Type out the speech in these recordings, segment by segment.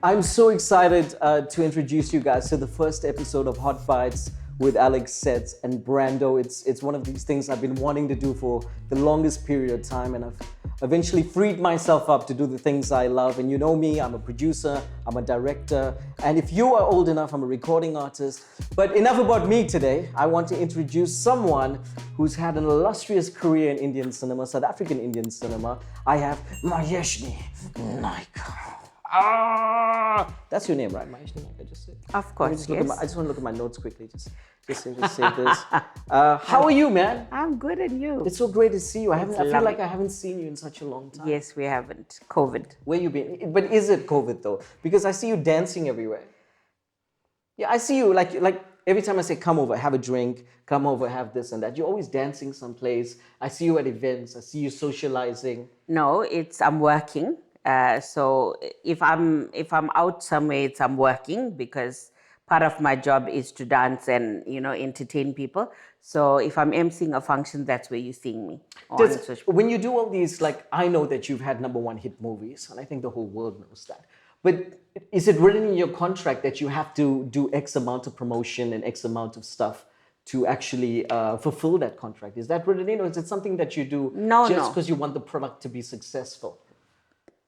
I'm so excited to introduce you guys to the first episode of Hot Bites with LX Seth and Brando. It's one of these things I've been wanting to do for the longest period of time, and I've eventually freed myself up to do the things I love. And you know me, I'm a producer, I'm a director, and if you are old enough, I'm a recording artist. But enough about me today. I want to introduce someone who's had an illustrious career in Indian cinema, South African Indian cinema. I have Maeshni Naicker. That's your name, right? Maeshni Naicker, just say. Of course, yes. I just want to look at my notes quickly. Just say this. How are you, man? I'm good, and you? It's so great to see you. I feel like I haven't seen you in such a long time. Yes, we haven't. COVID. Where you been? But is it COVID though? Because I see you dancing everywhere. Yeah, I see you like every time I say come over, have a drink, come over, have this and that. You're always dancing someplace. I see you at events. I see you socializing. No, I'm working. So if I'm out somewhere, I'm working because part of my job is to dance and entertain people. So if I'm emceeing a function, that's where you're seeing me. When you do all these, I know that you've had #1 hit movies, and I think the whole world knows that. But is it written in your contract that you have to do X amount of promotion and X amount of stuff to actually fulfill that contract? Is that written in, or is it something that you do just because you want the product to be successful?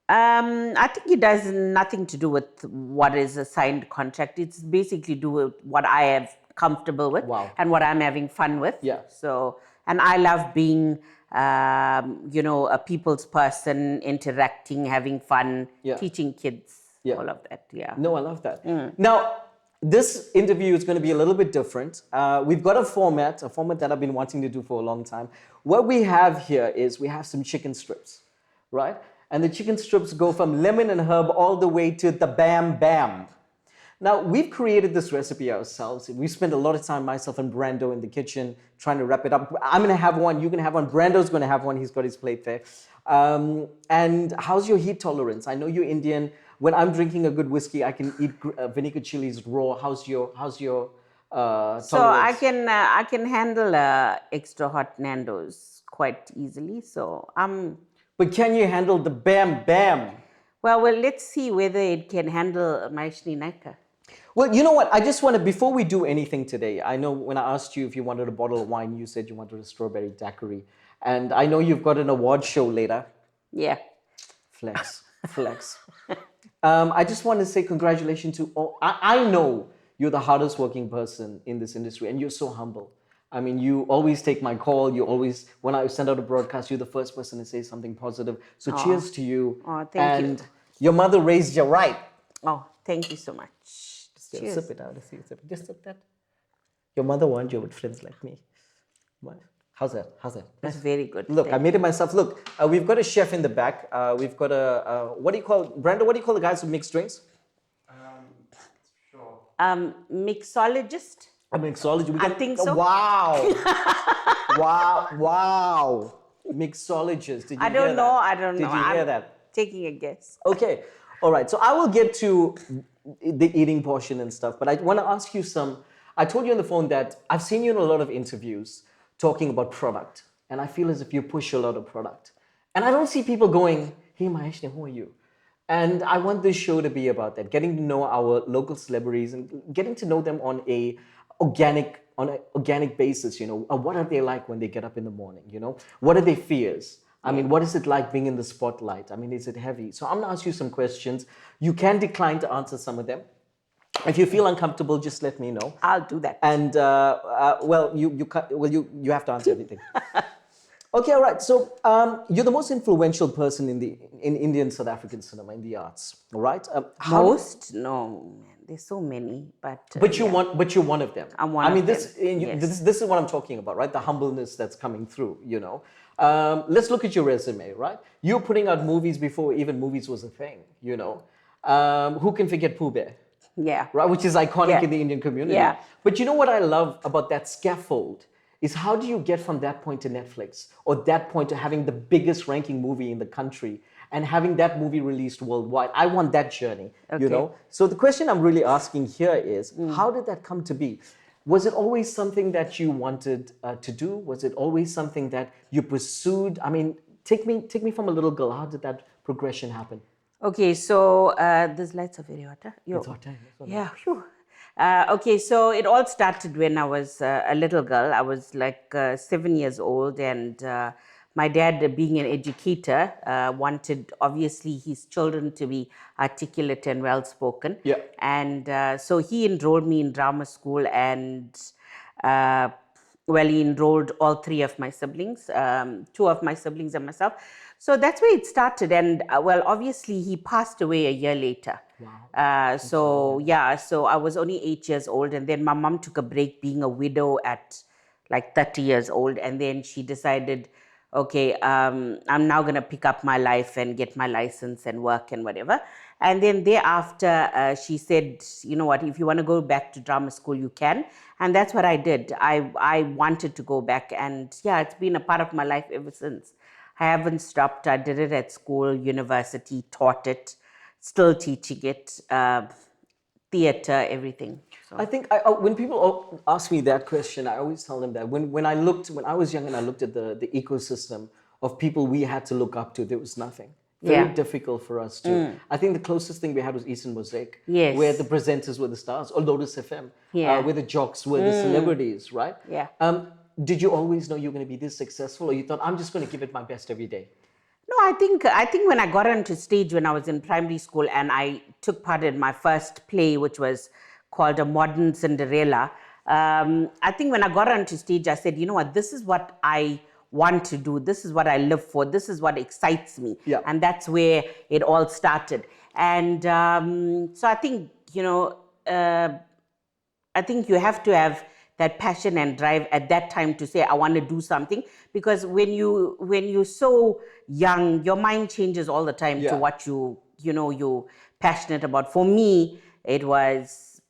I think it has nothing to do with what is a signed contract. It's basically do with what I am comfortable with and what I'm having fun with. Yeah. So, and I love being, a people's person, interacting, having fun, teaching kids, all of that. Yeah. No, I love that. Now, this interview is going to be a little bit different. We've got a format that I've been wanting to do for a long time. What we have here is we have some chicken strips, right? And the chicken strips go from lemon and herb all the way to the bam bam. Now, we've created this recipe ourselves. We spent a lot of time, myself and Brando, in the kitchen trying to wrap it up. I'm going to have one. You're going to have one. Brando's going to have one. He's got his plate there. And how's your heat tolerance? I know you're Indian. When I'm drinking a good whiskey, I can eat vinegar chilies raw. How's your tolerance? So I can handle extra hot Nando's quite easily. So But can you handle the bam bam? Well, let's see whether it can handle Maeshni Naicker. Well, you know what? I just want to, before we do anything today, I know when I asked you if you wanted a bottle of wine, you said you wanted a strawberry daiquiri. And I know you've got an award show later. Yeah. Flex. I just want to say congratulations to all. I know you're the hardest working person in this industry, and you're so humble. I mean, you always take my call. You always, when I send out a broadcast, you're the first person to say something positive. So cheers to you. Oh, thank you. And your mother raised you right. Oh, thank you so much. Cheers. Sip it out. Just sip that. Your mother warned you with friends like me. What? How's that? That's very good. Look, I made it myself. Look, we've got a chef in the back. We've got what do you call, Brando, what do you call the guys who mix drinks? Sure. Mixologist. A mixologist. I think so. Wow. wow. Mixologist. Did you I don't know. Did you hear that? Taking a guess. Okay. All right. So I will get to the eating portion and stuff, but I want to ask you I told you on the phone that I've seen you in a lot of interviews talking about product, and I feel as if you push a lot of product. And I don't see people going, hey, Maeshni, who are you? And I want this show to be about that, getting to know our local celebrities and getting to know them on an organic basis. What are they like when they get up in the morning? What are their fears? I mean, what is it like being in the spotlight? I mean, is it heavy? So I'm gonna ask you some questions. You can decline to answer some of them. If you feel uncomfortable, just let me know. I'll do that. And you have to answer everything. Okay, all right. So you're the most influential person in Indian South African cinema, in the arts, all right? Most? No, there's so many, but you're one of them. I'm one of them. This is what I'm talking about, right? The humbleness that's coming through. Let's look at your resume, right? You're putting out movies before even movies was a thing. Who can forget Pooh Bear? Yeah. Right, which is iconic in the Indian community. Yeah. But you know what I love about that scaffold is how do you get from that point to Netflix, or that point to having the biggest ranking movie in the country and having that movie released worldwide? I want that journey, So the question I'm really asking here is, how did that come to be? Was it always something that you wanted to do? Was it always something that you pursued? I mean, take me from a little girl. How did that progression happen? Okay, so these lights are very hot. Huh? It's hot time. It's hot time. Yeah. Phew. Okay, so it all started when I was a little girl. I was like 7 years old, and my dad, being an educator, wanted obviously his children to be articulate and well spoken. Yeah. And so he enrolled me in drama school, and uh, well, he enrolled all three of my siblings, two of my siblings and myself. So that's where it started. And well, obviously, he passed away a year later. Wow. So yeah, so I was only 8 years old, and then my mom took a break, being a widow at like 30 years old, and then she decided, okay, I'm now gonna pick up my life and get my license and work and whatever. And then thereafter, she said, you know what, if you want to go back to drama school, you can. And that's what I did. I wanted to go back, and yeah, it's been a part of my life ever since. I haven't stopped. I did it at school, university, taught it, still teaching it, theater, everything. So. I think when people ask me that question, I always tell them that when I was young and I looked at the ecosystem of people we had to look up to, there was nothing. Very difficult for us to. I think the closest thing we had was Eastern Mosaic, Yes. where the presenters were the stars, or Lotus FM, Yeah. where the jocks were the celebrities, right? Yeah. Did you always know you were going to be this successful, or you thought, I'm just going to give it my best every day? No, I think when I got onto stage when I was in primary school, and I took part in my first play, which was called A Modern Cinderella. I think when I got onto stage, I said, you know what, this is what I want to do. This is what I live for. This is what excites me. Yeah. And that's where it all started. And so I think, I think you have to have that passion and drive at that time to say, I want to do something. Because when you're so young, your mind changes all the time to what you're passionate about. For me, it was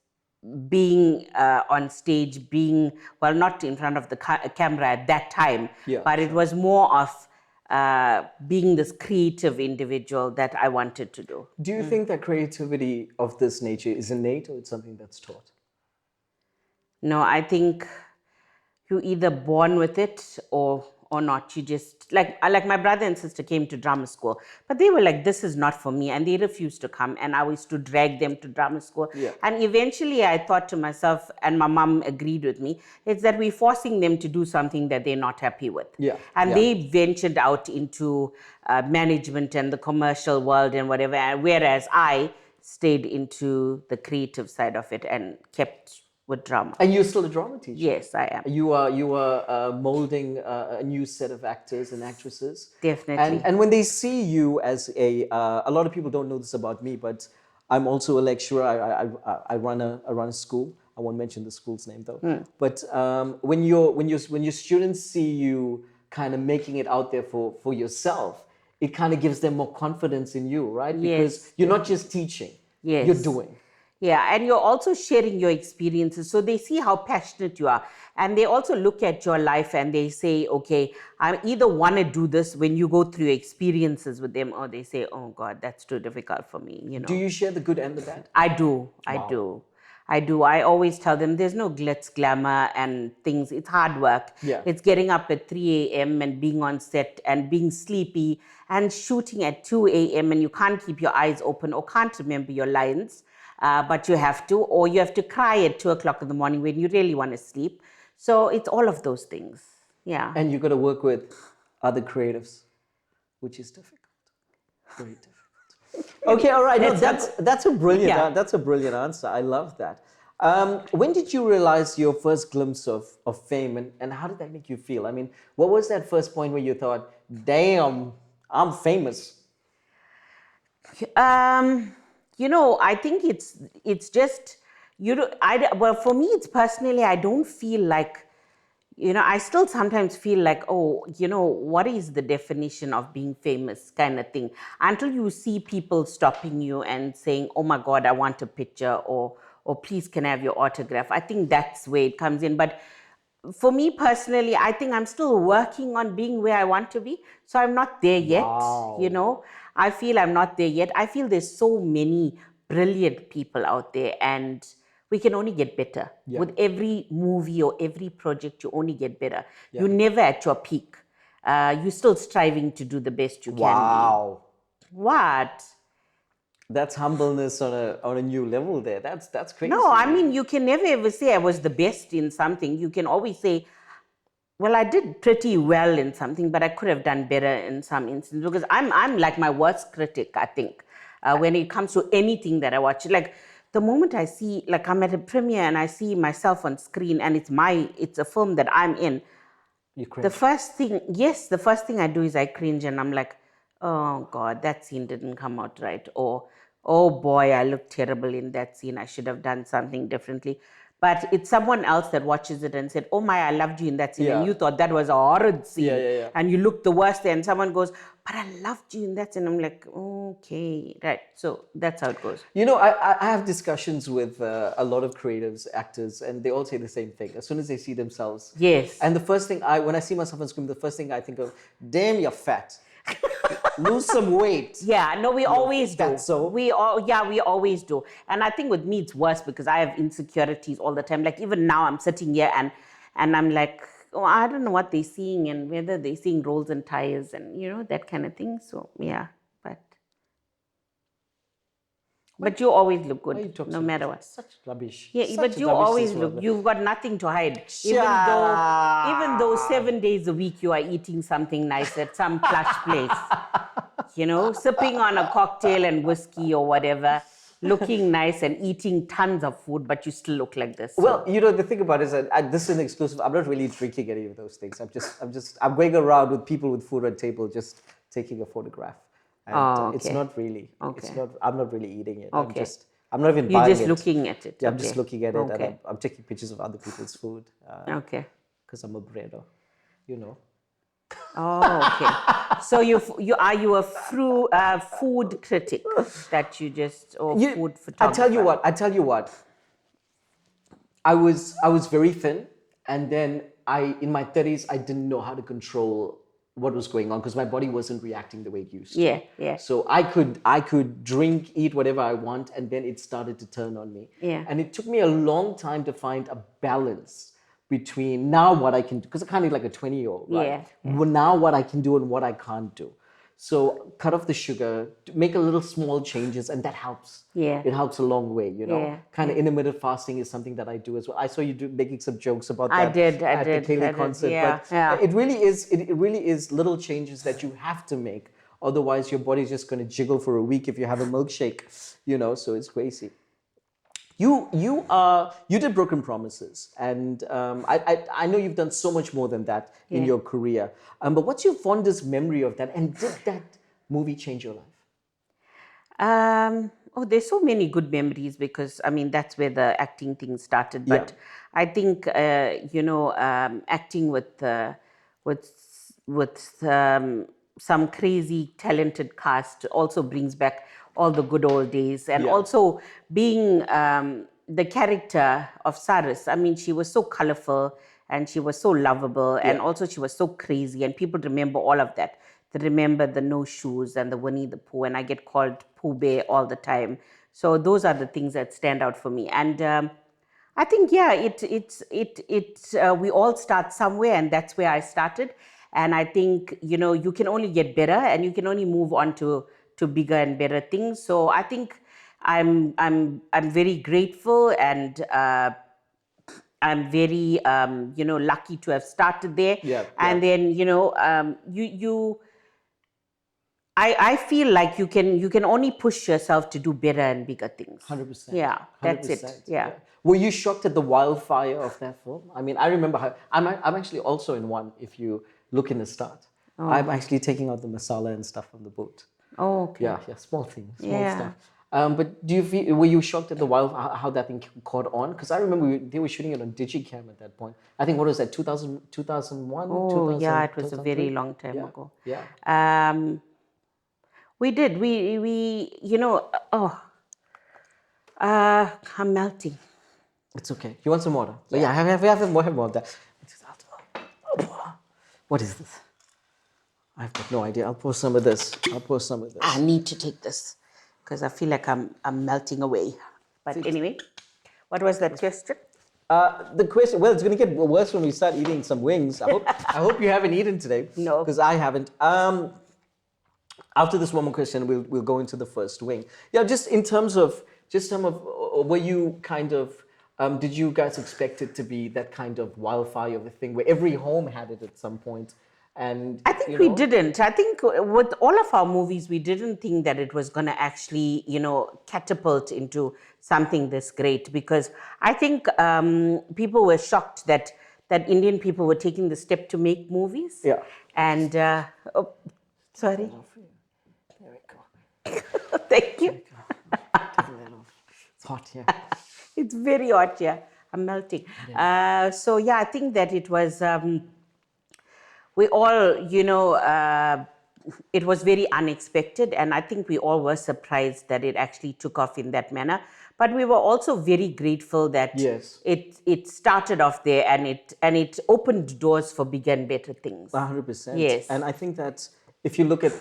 being on stage, being, well, not in front of the camera at that time, but it was more of being this creative individual that I wanted to do. Do you think that creativity of this nature is innate, or it's something that's taught? No, I think you're either born with it or not. You just like my brother and sister came to drama school, but they were like, this is not for me, and they refused to come, and I used to drag them to drama school. And eventually I thought to myself, and my mom agreed with me, it's that we're forcing them to do something that they're not happy with. And they ventured out into management and the commercial world and whatever, whereas I stayed into the creative side of it and kept with drama. And you're still a drama teacher? Yes, I am. You are molding a new set of actors and actresses. Definitely. And when they see you as a lot of people don't know this about me, but I'm also a lecturer. I run a school. I won't mention the school's name though. But when your students see you kind of making it out there for yourself, it kind of gives them more confidence in you, right? Because you're not just teaching. You're doing. Yeah, and you're also sharing your experiences. So they see how passionate you are. And they also look at your life and they say, okay, I either want to do this when you go through your experiences with them, or they say, oh God, that's too difficult for me. Do you share the good and the bad? I do. I do. I always tell them there's no glitz, glamour and things. It's hard work. It's getting up at 3 a.m. and being on set and being sleepy and shooting at 2 a.m. and you can't keep your eyes open or can't remember your lines. But you have to, or you have to cry at 2 o'clock in the morning when you really want to sleep. So it's all of those things. Yeah. And you got to work with other creatives, which is difficult. Very difficult. Okay, all right. No, that's a brilliant that's a brilliant answer. I love that. When did you realize your first glimpse of fame, and how did that make you feel? I mean, what was that first point where you thought, damn, I'm famous? I think it's just, well, for me, it's personally, I don't feel like, I still sometimes feel like, oh, what is the definition of being famous kind of thing? Until you see people stopping you and saying, oh my God, I want a picture, or please can I have your autograph? I think that's where it comes in. But for me personally, I think I'm still working on being where I want to be. So I'm not there yet, I feel I'm not there yet. I feel there's so many brilliant people out there, and we can only get better. With every movie or every project, you only get better. You're never at your peak. You're still striving to do the best you can be. Wow. What? That's humbleness on a new level there. That's crazy. No, I mean, you can never ever say I was the best in something. You can always say, well, I did pretty well in something, but I could have done better in some instances, because I'm like my worst critic, I think, when it comes to anything that I watch. Like the moment I see, like I'm at a premiere and I see myself on screen and it's a film that I'm in, You cringe. the first thing I do is I cringe and I'm like, oh God, that scene didn't come out right. Or, oh boy, I look terrible in that scene. I should have done something differently. But it's someone else that watches it and said, oh my, I loved you in that scene. Yeah. And you thought that was a horrid scene. Yeah. And you looked the worst. And someone goes, but I loved you in that scene. I'm like, okay, right. So that's how it goes. You know, I have discussions with a lot of creatives, actors, and they all say the same thing. As soon as they see themselves. Yes. And the first thing when I see myself on screen, the first thing I think of, damn, you're fat. Lose some weight. Yeah, no, we always do. That's so. We always do. And I think with me it's worse because I have insecurities all the time. Like even now I'm sitting here and I'm like, oh, I don't know what they're seeing and whether they're seeing rolls and tires and that kind of thing. So yeah, but you always look good, no matter what. Such rubbish. Yeah, Such but you rubbish always this look. world. You've got nothing to hide. Even though 7 days a week you are eating something nice at some plush place, sipping on a cocktail and whiskey or whatever, looking nice and eating tons of food, but you still look like this. So. Well, the thing about it is that this is an exclusive. I'm not really drinking any of those things. I'm going around with people with food on table, just taking a photograph. And it's not really. Okay. I'm not really eating it. Okay. I'm not even You're buying it. just looking at it. Yeah, I'm just looking at it, Okay. and I'm taking pictures of other people's food. Okay. Because I'm a breeder, Oh, okay. So are you a food critic that you just food photographer? I tell you what. I was very thin, and then in my 30s I didn't know how to control what was going on because my body wasn't reacting the way it used to. Yeah. So I could drink, eat whatever I want, and then it started to turn on me. Yeah. And it took me a long time to find a balance between now what I can do, because I can't eat like a 20-year-old, right? Yeah. Well, now what I can do and what I can't do. So cut off the sugar, make a little small changes, and that helps. Yeah. It helps a long way, Yeah. Kind of intermittent fasting is something that I do as well. I saw you making some jokes about I that did. at the Kaylee concert. Yeah. But Yeah. it really is little changes that you have to make. Otherwise, your body's just going to jiggle for a week if you have a milkshake, so it's crazy. You did Broken Promises, and I know you've done so much more than that in your career. But what's your fondest memory of that? And did that movie change your life? There's so many good memories because that's where the acting thing started. But I think acting with some crazy talented cast also brings back all the good old days, and also being the character of Saris. She was so colorful and she was so lovable, and also she was so crazy, and people remember all of that. They remember the no shoes and the Winnie the Pooh, and I get called Pooh Bear all the time. So those are the things that stand out for me. And I think we all start somewhere, and that's where I started. And I think you can only get better, and you can only move on to bigger and better things. So I think I'm very grateful, and I'm very lucky to have started there. And then I feel like you can only push yourself to do better and bigger things. 100%. Yeah, that's 100%, it. Yeah. Were you shocked at the wildfire of that film? I remember how I'm actually also in one. If you look in the start, I'm actually taking out the masala and stuff from the boat. Oh, okay. Yeah, small things, small stuff. But were you shocked at the how that thing caught on? Because I remember they were shooting it on Digicam at that point. I think, what was that, 2001? Oh, 2000, yeah, it was 2003? a very long time ago. Yeah. We did. I'm melting. It's okay. You want some water? Yeah, have more of that. What is this? I've got no idea. I'll pour some of this. I need to take this because I feel like I'm melting away. But anyway, what was that question? The question. Well, it's going to get worse when we start eating some wings. I hope you haven't eaten today. No, because I haven't. After this one more question, we'll go into the first wing. Yeah, just in terms of were you kind of did you guys expect it to be that kind of wildfire of a thing where every home had it at some point? And I think we didn't. I think with all of our movies, we didn't think that it was going to actually, catapult into something this great, because I think people were shocked that Indian people were taking the step to make movies. Yeah. And, sorry. There we go. Thank you. It's hot here. It's very hot here. I'm melting. So yeah, I think that it was, we all, it was very unexpected, and I think we all were surprised that it actually took off in that manner. But we were also very grateful that it started off there, and it opened doors for bigger and better things. 100%. Yes. And I think that if you look at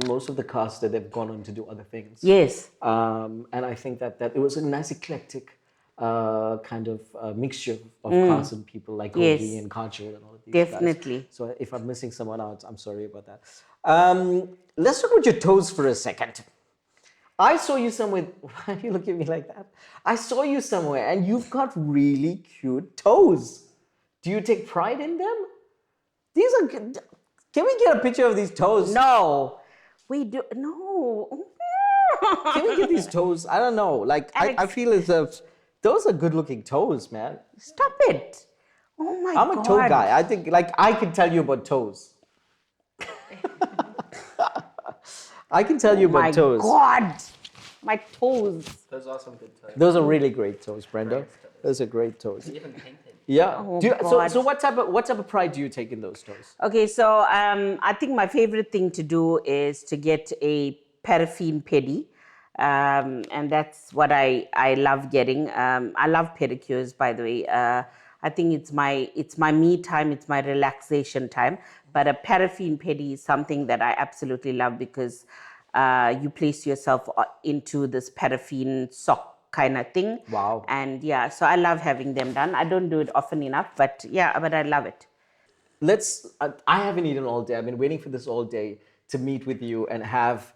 most of the cast, that they've gone on to do other things. Yes. And I think that it was a nice eclectic kind of mixture of cast and people like Gogi and Kajol and all of these Definitely. guys. So if I'm missing someone out, I'm sorry about that. Let's talk about your toes for a second. I saw you somewhere. Why do you look at me like that? I saw you somewhere, and you've got really cute toes. Do you take pride in them? These are good. Can we get a picture of these toes? No, we do. No. Can we get these toes? I don't know. Like, I feel as if those are good-looking toes, man. Stop it. Oh my God. I'm a toe guy. I think, like, I can tell you about toes. I can tell you about toes. My God. My toes. Those are some good toes. Those are really great toes, Brenda. Those are great toes. Even painted. Yeah. Oh, so what type of pride do you take in those toes? Okay, so I think my favorite thing to do is to get a paraffin pedi. And that's what I love getting. I love pedicures, by the way. I think it's my me time, it's my relaxation time. But a paraffin pedi is something that I absolutely love, because you place yourself into this paraffin sock kind of thing. Wow. And yeah, so I love having them done. I don't do it often enough, but yeah, but I love it. I haven't eaten all day. I've been waiting for this all day to meet with you and have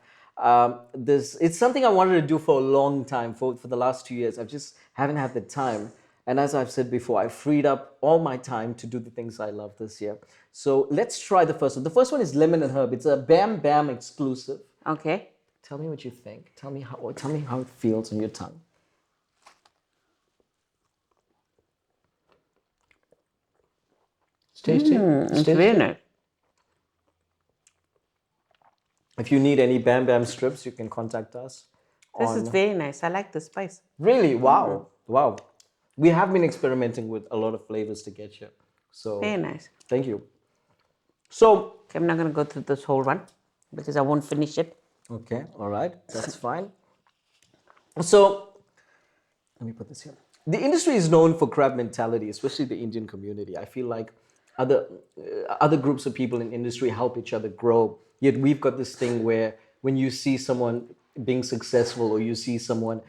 this. It's something I wanted to do for a long time, for the last 2 years. I just haven't had the time. And as I've said before, I freed up all my time to do the things I love this year. So let's try the first one. The first one is lemon and herb. It's a Bam Bam exclusive. Okay. Tell me what you think. Tell me how it feels on your tongue. It's tasty. It's very nice. If you need any Bam Bam strips, you can contact us. This is very nice. I like the spice. Really? Wow. Wow. We have been experimenting with a lot of flavors to get here. So Very nice. thank you. So Okay, I'm not going to go through this whole one because I won't finish it. okay, all right, that's fine. So let me put this here. The industry is known for crab mentality, especially the Indian community. I feel like other groups of people in industry help each other grow. Yet we've got this thing where when you see someone being successful or you see someone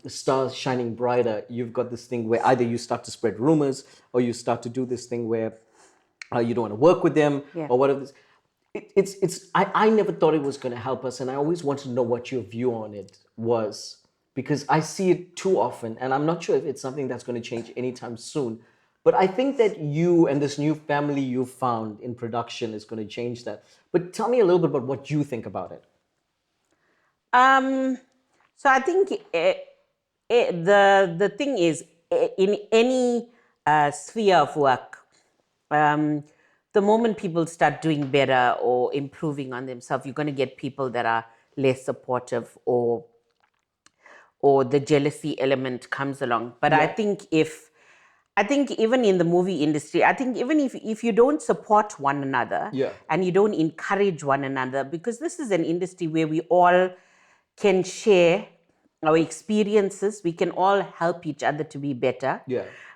stars shining brighter, you've got this thing where either you start to spread rumors or you start to do this thing where you don't want to work with them or whatever. I never thought it was going to help us, and I always wanted to know what your view on it was, because I see it too often, and I'm not sure if it's something that's going to change anytime soon. But I think that you and this new family you've found in production is going to change that. But tell me a little bit about what you think about it. So I think the thing is, in any sphere of work, the moment people start doing better or improving on themselves, you're going to get people that are less supportive, or the jealousy element comes along. But I think even in the movie industry, I think even if you don't support one another and you don't encourage one another, because this is an industry where we all can share our experiences, we can all help each other to be better.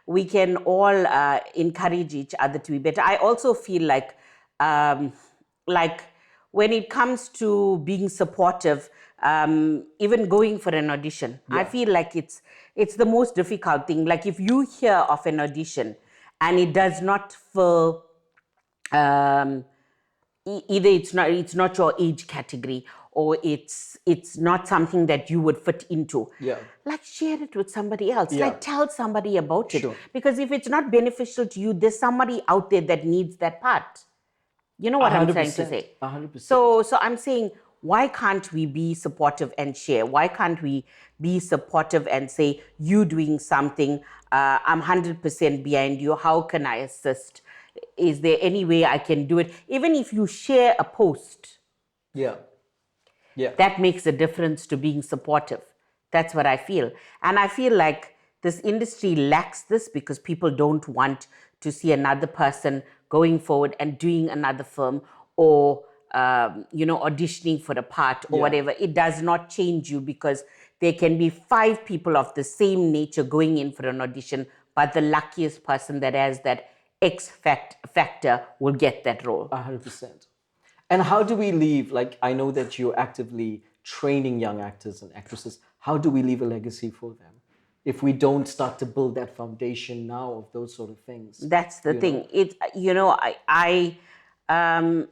We can all encourage each other to be better. I also feel like when it comes to being supportive, even going for an audition, I feel like it's the most difficult thing. Like if you hear of an audition and it does not feel either it's not your age category, or it's not something that you would fit into. Yeah. Like, share it with somebody else. Yeah. Like, tell somebody about it. Sure. Because if it's not beneficial to you, there's somebody out there that needs that part. You know what I'm trying to 100%. say? 100%. So I'm saying, why can't we be supportive and share? Why can't we be supportive and say, you doing something, I'm 100% behind you, how can I assist? Is there any way I can do it? Even if you share a post, Yeah. Yeah. that makes a difference to being supportive. That's what I feel. And I feel like this industry lacks this because people don't want to see another person going forward and doing another film, or auditioning for a part or Yeah. whatever. It does not change you, because there can be 5 people of the same nature going in for an audition, but the luckiest person that has that factor will get that role. 100%. And how do we leave, like, I know that you're actively training young actors and actresses. How do we leave a legacy for them if we don't start to build that foundation now of those sort of things? That's the thing. It's, I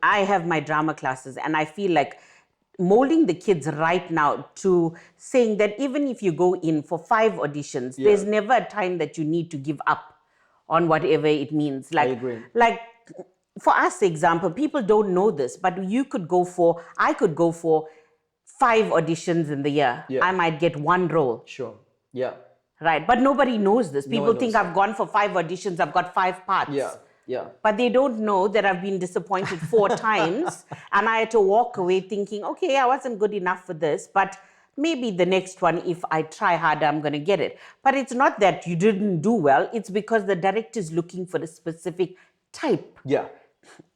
have my drama classes, and I feel like molding the kids right now to saying that even if you go in for 5 auditions, there's never a time that you need to give up on whatever it means. Like, I agree. Like, for us, example, people don't know this, but I could go for 5 auditions in the year. Yeah. I might get 1 role. Sure. Yeah. Right. But nobody knows this. People think knows I've gone for 5 auditions, I've got 5 parts. Yeah. Yeah. But they don't know that I've been disappointed 4 times, and I had to walk away thinking, okay, I wasn't good enough for this, but maybe the next one, if I try harder, I'm going to get it. But it's not that you didn't do well. It's because the director is looking for a specific type. Yeah.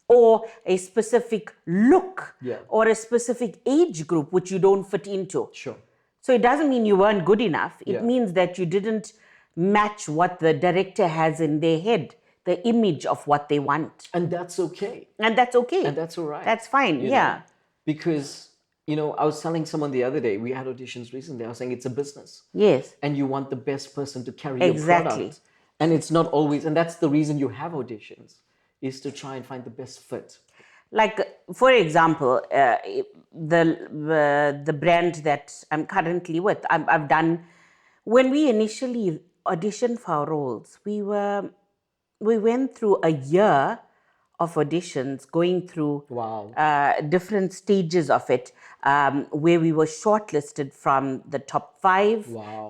Or a specific look. Yeah. Or a specific age group which you don't fit into. Sure. So it doesn't mean you weren't good enough. It Yeah. means that you didn't match what the director has in their head, the image of what they want. And that's okay. And that's okay. And that's all right. That's fine, You yeah. know? Because, I was telling someone the other day, we had auditions recently, I was saying it's a business. Yes. And you want the best person to carry Exactly. your product. And it's not always, and that's the reason you have auditions, is to try and find the best fit. Like, for example, the brand that I'm currently with, I've done, when we initially auditioned for our roles, we went through a year of auditions, going through different stages of it, where we were shortlisted from the top 5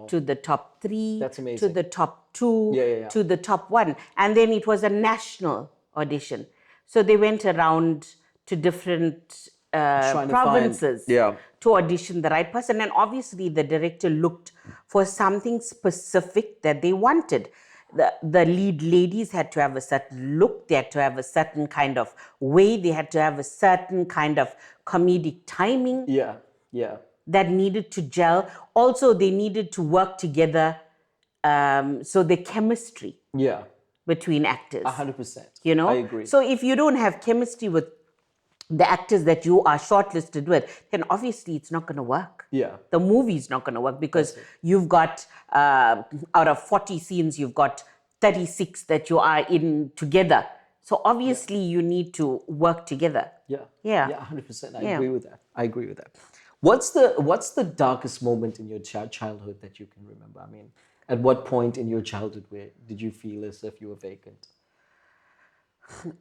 to the top 3, That's amazing. to the top 2, to the top 1. And then it was a national audition. So they went around to different provinces to audition the right person. And obviously the director looked for something specific that they wanted. The lead ladies had to have a certain look, they had to have a certain kind of way, they had to have a certain kind of comedic timing that needed to gel. Also, they needed to work together, so the chemistry between actors. 100%. I agree. So if you don't have chemistry with the actors that you are shortlisted with, then obviously it's not going to work. Yeah. The movie's not going to work, because you've got, out of 40 scenes, you've got 36 that you are in together. So obviously you need to work together. Yeah. Yeah. Yeah, 100%. I agree with that. I agree with that. What's the darkest moment in your childhood that you can remember? I mean, at what point in your childhood did you feel as if you were vacant?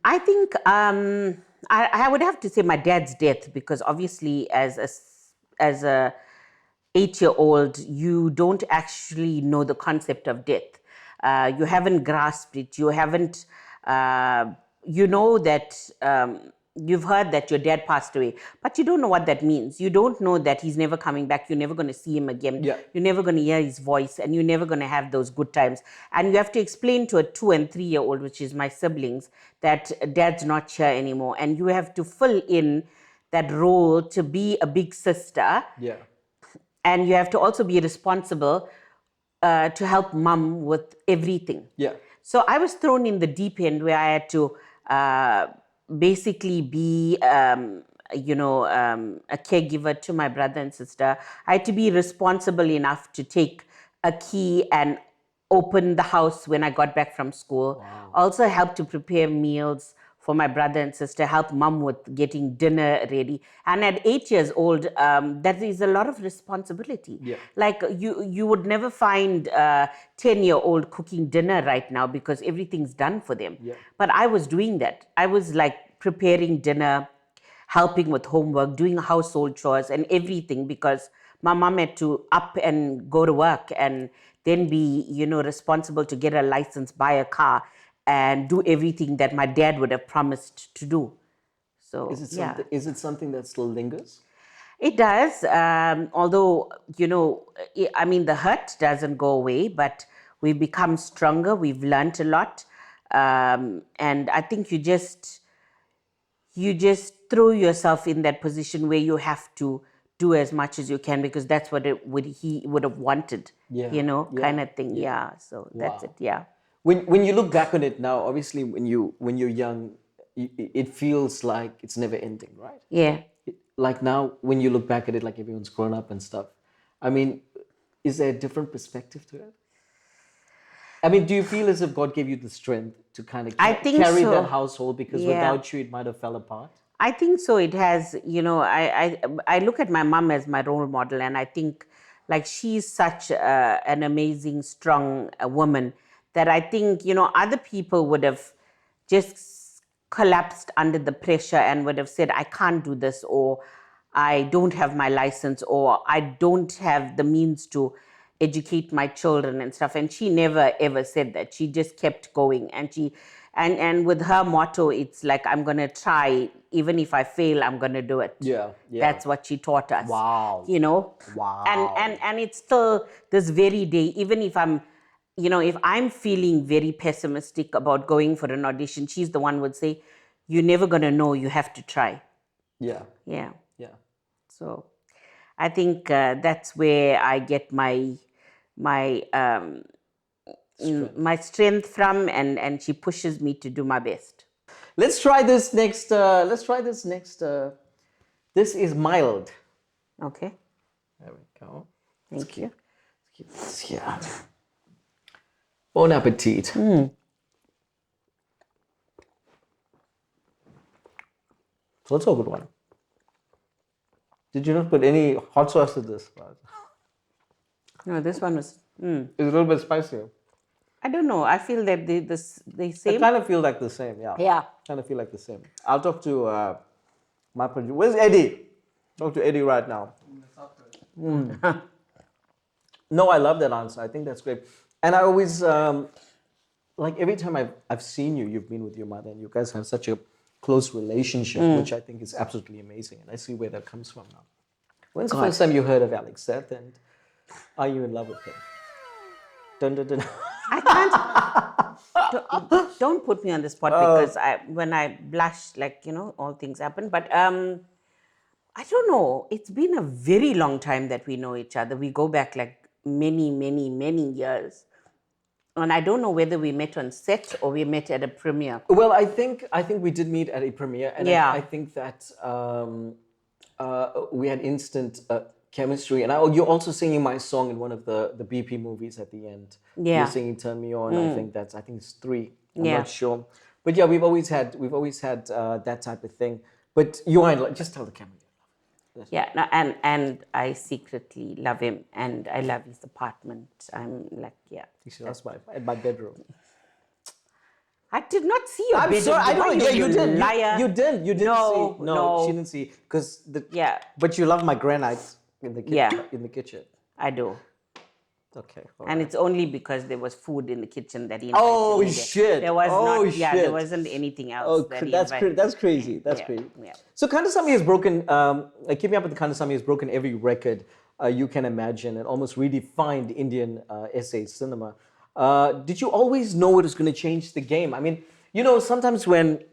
I think I would have to say my dad's death, because obviously as a 8-year-old, you don't actually know the concept of death. You haven't grasped it. You haven't, you know that you've heard that your dad passed away, but you don't know what that means. You don't know that he's never coming back. You're never going to see him again. Yeah. You're never going to hear his voice, and you're never going to have those good times. And you have to explain to a 2- and 3-year-old, which is my siblings, that dad's not here anymore. And you have to fill in that role to be a big sister. Yeah. And you have to also be responsible to help mom with everything. Yeah. So I was thrown in the deep end, where I had to basically be, a caregiver to my brother and sister. I had to be responsible enough to take a key and open the house when I got back from school. Wow. Also help to prepare meals for my brother and sister, help mom with getting dinner ready. And at 8 years old, that is a lot of responsibility. Yeah. Like you would never find a 10-year-old cooking dinner right now because everything's done for them. Yeah. But I was doing that. I was like preparing dinner, helping with homework, doing household chores and everything, because my mom had to up and go to work and then be, responsible to get a license, buy a car, and do everything that my dad would have promised to do. So, Is it something that still lingers? It does. Although, the hurt doesn't go away, but we've become stronger. We've learned a lot. And I think you just throw yourself in that position where you have to do as much as you can, because that's what he would have wanted, kind of thing. Yeah. So that's it. Yeah. When you look back on it now, obviously when you're young, it feels like it's never ending, right? Yeah. Like now, when you look back at it, like everyone's grown up and stuff. I mean, is there a different perspective to it? I mean, do you feel as if God gave you the strength to kind of carry that household? Because without you, it might have fell apart. I think so. It has, I look at my mom as my role model, and I think like she's such an amazing, strong woman that I think, other people would have just collapsed under the pressure and would have said, I can't do this, or I don't have my license, or I don't have the means to educate my children and stuff. And she never ever said that. She just kept going, and with her motto, it's like, I'm gonna try, even if I fail, I'm gonna do it. Yeah. That's what she taught us. Wow. Wow. And it's still this very day, even if I'm feeling very pessimistic about going for an audition, she's the one who would say, you're never gonna know, you have to try. Yeah. So I think that's where I get my strength from, and she pushes me to do my best. Let's try this next. This is mild. Okay. There we go. Thank you. Let's keep this here. Bon appetit. So it's a good one. Did you not put any hot sauce to this? No, this one was. It's a little bit spicier. I don't know. I feel that they same. I kind of feel like the same, yeah. Yeah. Kind of feel like the same. I'll talk to my producer. Where's Eddie? Talk to Eddie right now. No, I love that answer. I think that's great. And I always, like every time I've seen you, you've been with your mother, and you guys have such a close relationship, which I think is absolutely amazing. And I see where that comes from now. When's the first time you heard of LX Seth, and are you in love with him? Dun, dun, dun. I can't. Don't put me on the spot, because when I blush, all things happen. But I don't know. It's been a very long time that we know each other. We go back like many, many, many years. And I don't know whether we met on set or we met at a premiere. Well, I think we did meet at a premiere, and I think that we had instant chemistry. And you're also singing my song in one of the BP movies at the end. Yeah. You're singing "Turn Me On." I think it's 3. I'm not sure, but yeah, we've always had that type of thing. But you are just tell the camera. Yeah, no, and I secretly love him, and I love his apartment. I'm like, yeah. That's my bedroom. I did not see your bedroom. I'm sorry, I don't know. Yeah, you did. Liar. You didn't see. No, she didn't see. But you love my granite in the kitchen. I do. Okay. And it's only because there was food in the kitchen that he invited Oh, me there. shit. There was shit. there wasn't anything else that he invited. That's crazy. That's crazy. Yeah. So Kandasamy has broken, Keeping Up with the Kandasamy has broken every record you can imagine, and almost redefined Indian essay cinema. Did you always know it was going to change the game? I mean, sometimes when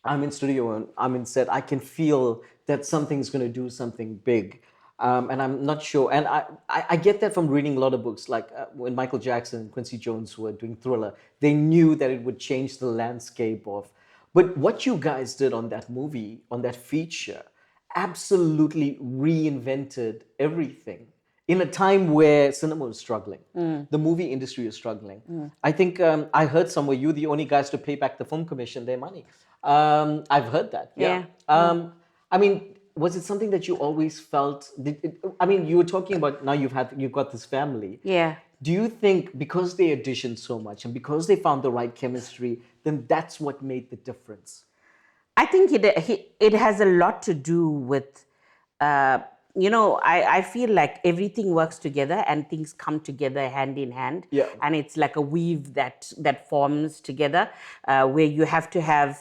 I'm in studio and I'm in set, I can feel that something's going to do something big. And I'm not sure. And I get that from reading a lot of books. Like when Michael Jackson and Quincy Jones were doing Thriller, they knew that it would change the landscape of. But what you guys did on that movie, on that feature, absolutely reinvented everything. in a time where cinema is struggling, the movie industry is struggling. I think I heard somewhere you're the only guys to pay back the film commission their money. I've heard that. Yeah. I mean, was it something that you always felt? I mean, you were talking about now you've got this family. Yeah. Do you think because they auditioned so much and because they found the right chemistry, then that's what made the difference? I think it has a lot to do with, I feel like everything works together and things come together hand in hand. Yeah. And it's like a weave that forms together, where you have to have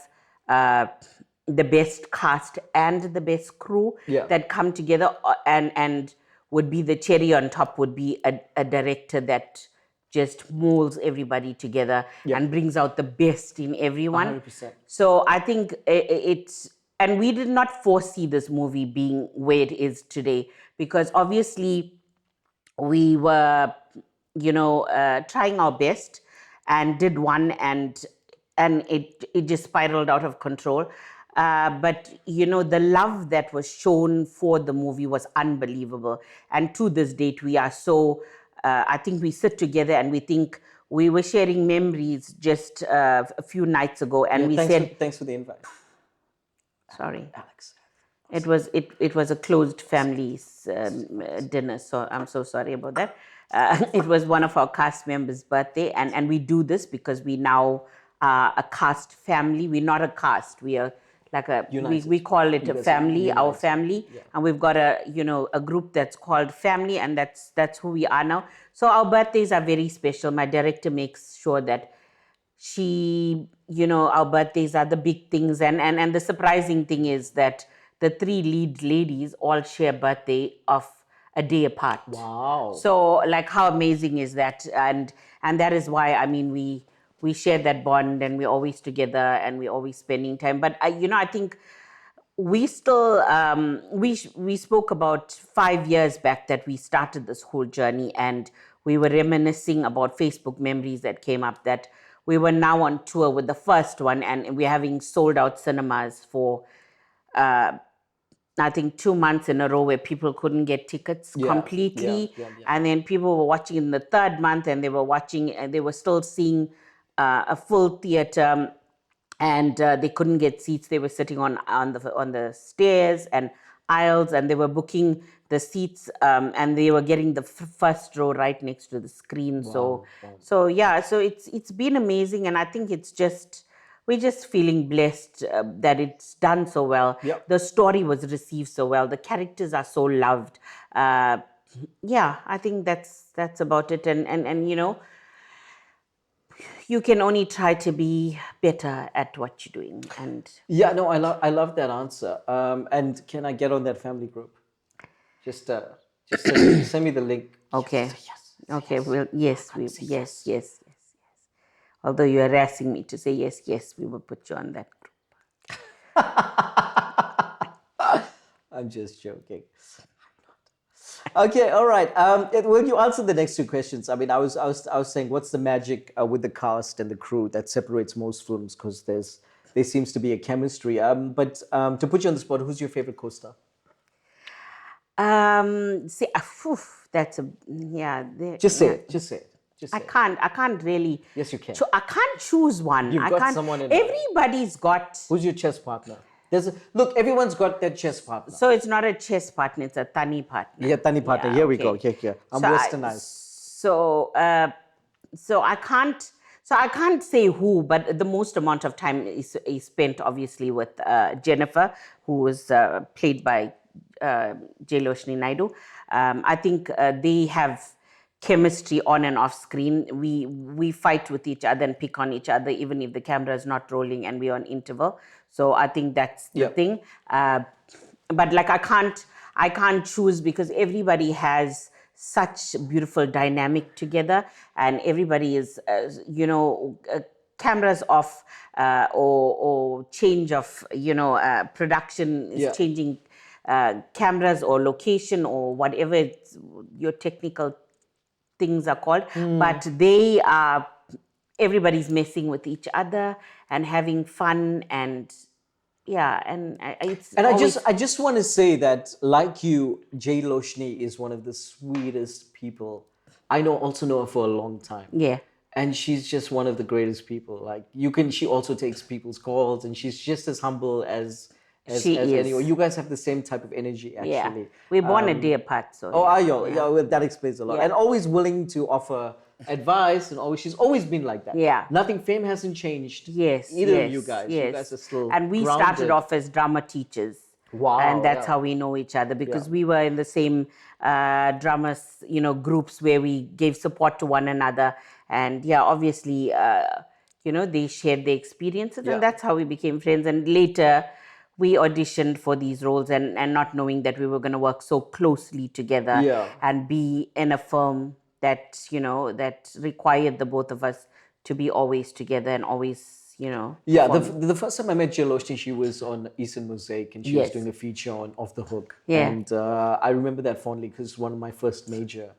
the best cast and the best crew that come together, and would be the cherry on top would be a director that just molds everybody together and brings out the best in everyone. 100%. So I think it's, and we did not foresee this movie being where it is today, because obviously we were, trying our best and did one, and it just spiraled out of control. But the love that was shown for the movie was unbelievable, and to this date we are so. I think we sit together and we think, we were sharing memories just a few nights ago, and we said, thanks for the invite. Sorry, Alex. It was a closed family's dinner, so I'm so sorry about that. It was one of our cast members' birthday, and we do this because we now are a cast family. We're not a cast. We are like we call it a family, our family, and we've got a group that's called family, and that's who we are now. So our birthdays are very special. My director makes sure that our birthdays are the big things, and the surprising thing is that the 3 lead ladies all share birthday of a day apart. Wow. So like, how amazing is that? And that is why, I mean, we share that bond, and we're always together and we're always spending time. But I think we still we spoke about 5 years back that we started this whole journey, and we were reminiscing about Facebook memories that came up, that we were now on tour with the first one, and we're having sold out cinemas for I think 2 months in a row, where people couldn't get tickets completely. And then people were watching in the 3rd month, and they were watching, and they were still seeing a full theater, and they couldn't get seats. They were sitting on the stairs and aisles, and they were booking the seats, and they were getting the first row right next to the screen. So it's been amazing, and I think we're just feeling blessed that it's done so well. The story was received so well. The characters are so loved. I think that's about it. And you can only try to be better at what you're doing. And I love that answer. And can I get on that family group? Just send me the link. Okay. Yes. Okay. Well, yes. Although you're harassing me to say yes, we will put you on that group. I'm just joking. Okay, all right. Will you answer the next 2 questions? I mean, I was saying, what's the magic with the cast and the crew that separates most films? Because there seems to be a chemistry. But to put you on the spot, who's your favorite co-star? Just say it. I can't really. Yes, you can. I can't choose one. You've got someone in mind. Everybody's got. Who's your chess partner? Look, everyone's got their chess partner. So it's not a chess partner; it's a tani partner. Yeah, tani partner. Here we go. Yeah. I'm westernized. So I can't say who, but the most amount of time is spent obviously with Jennifer, who was played by Maeshni Naicker. I think they have chemistry on and off screen. We fight with each other and pick on each other, even if the camera is not rolling and we're on interval. So I think that's the thing. But like, I can't choose, because everybody has such beautiful dynamic together, and everybody is cameras off, or change of production is changing cameras or location or whatever your technical things are called, but everybody's messing with each other and having fun, and yeah, and it's And always, I just want to say that, like you, Jay Loshni is one of the sweetest people I also know her for a long time. yeah. And she's just one of the greatest people. Like she also takes people's calls, and she's just as humble She as anyone. is. You guys have the same type of energy, Yeah. actually. We're born a day apart, so Oh, yeah. are you? Yeah. Yeah, well, that explains a lot. Yeah. And always willing to offer advice, and she's always been like that. Yeah. Nothing, fame hasn't changed. Yes. Either yes, of you guys. Yes. You guys are still And we grounded. started off as drama teachers. Wow, And that's yeah. how we know each other, because Yeah. we were in the same drama, groups where we gave support to one another. And yeah, obviously, they shared their experiences, Yeah. and that's how we became friends. And later, we auditioned for these roles, and not knowing that we were going to work so closely together, Yeah. and be in a firm that that required the both of us to be always together and always Yeah, perform. the first time I met Jill Osteen, she was on Eastern Mosaic, and she was Yes. doing a feature on Off the Hook. Yeah. And I remember that fondly because one of my first major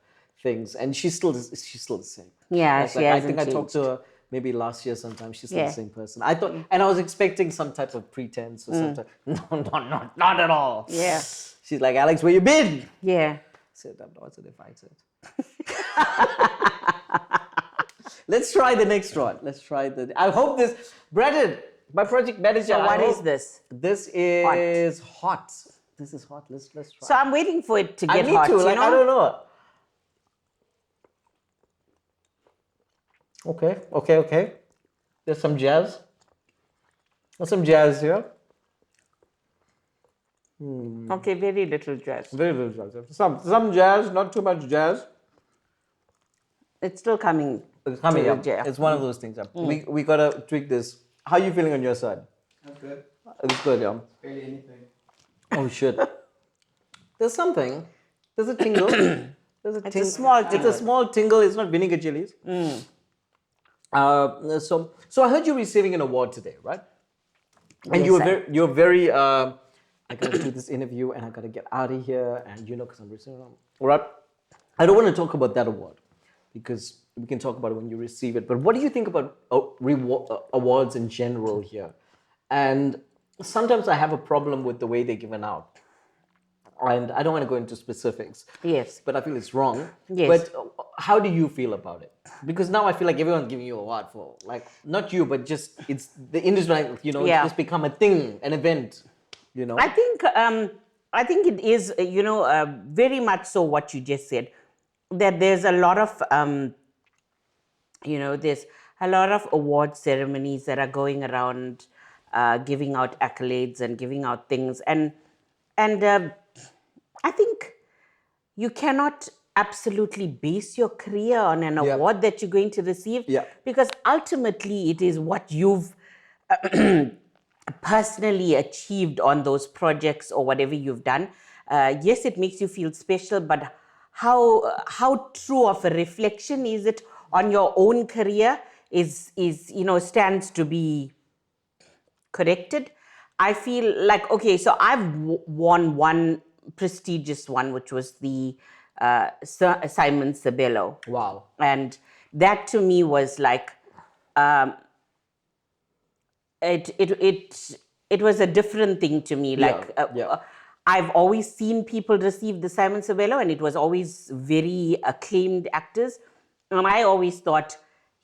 things, and she's still the same. Yeah, Like, she I hasn't think I talked to changed. her maybe last year sometime. She's still Yeah. the same person. I thought, and I was expecting some type of pretense or something. No, not at all. Yeah. She's like, Alex, where you been? Yeah. I said, I'm not invited. Let's try the next one. I hope this, Brendan, my project manager. So what is this? This is hot. This is hot. Let's try. So I'm waiting for it to get Me hot. too. Like, I don't know. Okay. There's some jazz. There's some jazz here. Okay, very little jazz. Very little jazz. Some jazz, not too much jazz. It's still coming. It's coming to up. the jazz. It's one of those things. We gotta tweak this. How are you feeling on your side? That's good. It's good, yeah. Barely anything. Oh shit. There's something. There's a tingle. There's a It's a small tingle. It's a small tingle. It's not vinegar chilies. So I heard you're receiving an award today, right? And Yes, you're very. I gotta do this interview, and I gotta get out of here, and because I'm receiving them. All right. I don't want to talk about that award because we can talk about it when you receive it. But what do you think about awards in general here? And sometimes I have a problem with the way they're given out. And I don't want to go into specifics. Yes. But I feel it's wrong. Yes. But how do you feel about it? Because now I feel like everyone's giving you an award for, like, not you, but just it's the industry, it's Yeah. just become a thing, an event, I think it is, very much so what you just said, that there's a lot of, there's a lot of award ceremonies that are going around, giving out accolades and giving out things. And I think you cannot absolutely base your career on an award that you're going to receive, because ultimately it is what you've personally achieved on those projects or whatever you've done. Yes, it makes you feel special, but how true of a reflection is it on your own career is stands to be corrected. I feel like, okay, so I've won one prestigious one, which was the Simon Sabela. Wow. And that to me was like, it was a different thing to me. Like, I've always seen people receive the Simon Sabela, and it was always very acclaimed actors. And I always thought,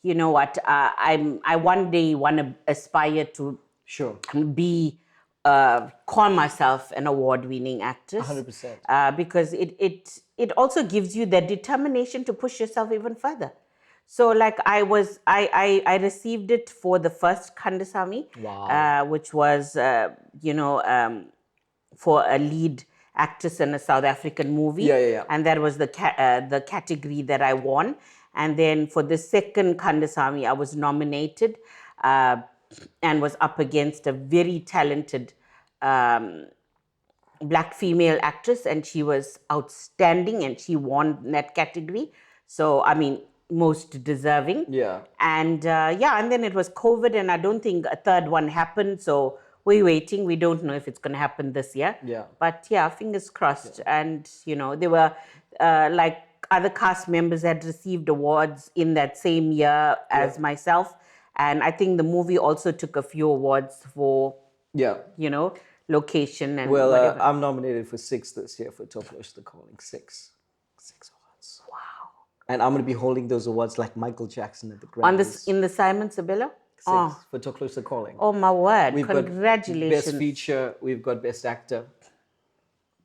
you know what, I one day want to aspire to be, call myself an award-winning actress. 100%. Because it also gives you the determination to push yourself even further. So like I received it for the first Kandasamy, which was, for a lead actress in a South African movie. And that was the category that I won. And then for the second Kandasamy, I was nominated and was up against a very talented Black female actress, and she was outstanding, and she won that category. So, I mean, most deserving. And and then it was COVID, and I don't think a third one happened. So we're waiting. We don't know if it's going to happen this year. But yeah, fingers crossed. And, there were like other cast members had received awards in that same year as myself. And I think the movie also took a few awards for Yeah. you know, location and Well, whatever. I'm nominated for 6 this year for Top Notch The Calling. Six awards. Wow. And I'm going to be holding those awards like Michael Jackson at the On this, Grammys. in the Simon Sabela? Six for Top Notch The Calling. Oh my word. We've got Congratulations. Best Feature, we've got Best Actor,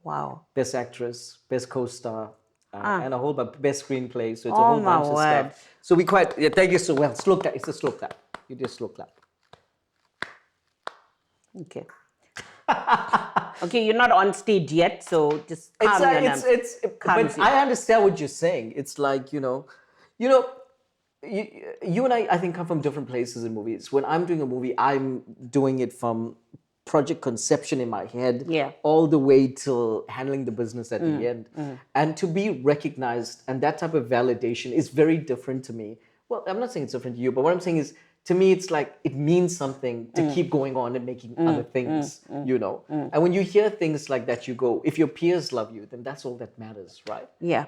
Wow. Best Actress, Best Co-Star, and a whole bunch, Best Screenplay. So it's a Oh whole my bunch of word. stuff. So we quite, yeah, thank you so well. Slow clap. It's a slow clap. You do a slow clap. Okay. Okay, you're not on stage yet, so just calm down. But I understand what you're saying. It's like, you, you and I think, come from different places in movies. When I'm doing a movie, I'm doing it from project conception in my head, all the way till handling the business at the end. And to be recognized and that type of validation is very different to me. Well, I'm not saying it's different to you, but what I'm saying is, to me, it's like it means something to keep going on and making other things, And when you hear things like that, you go, if your peers love you, then that's all that matters, right? Yeah.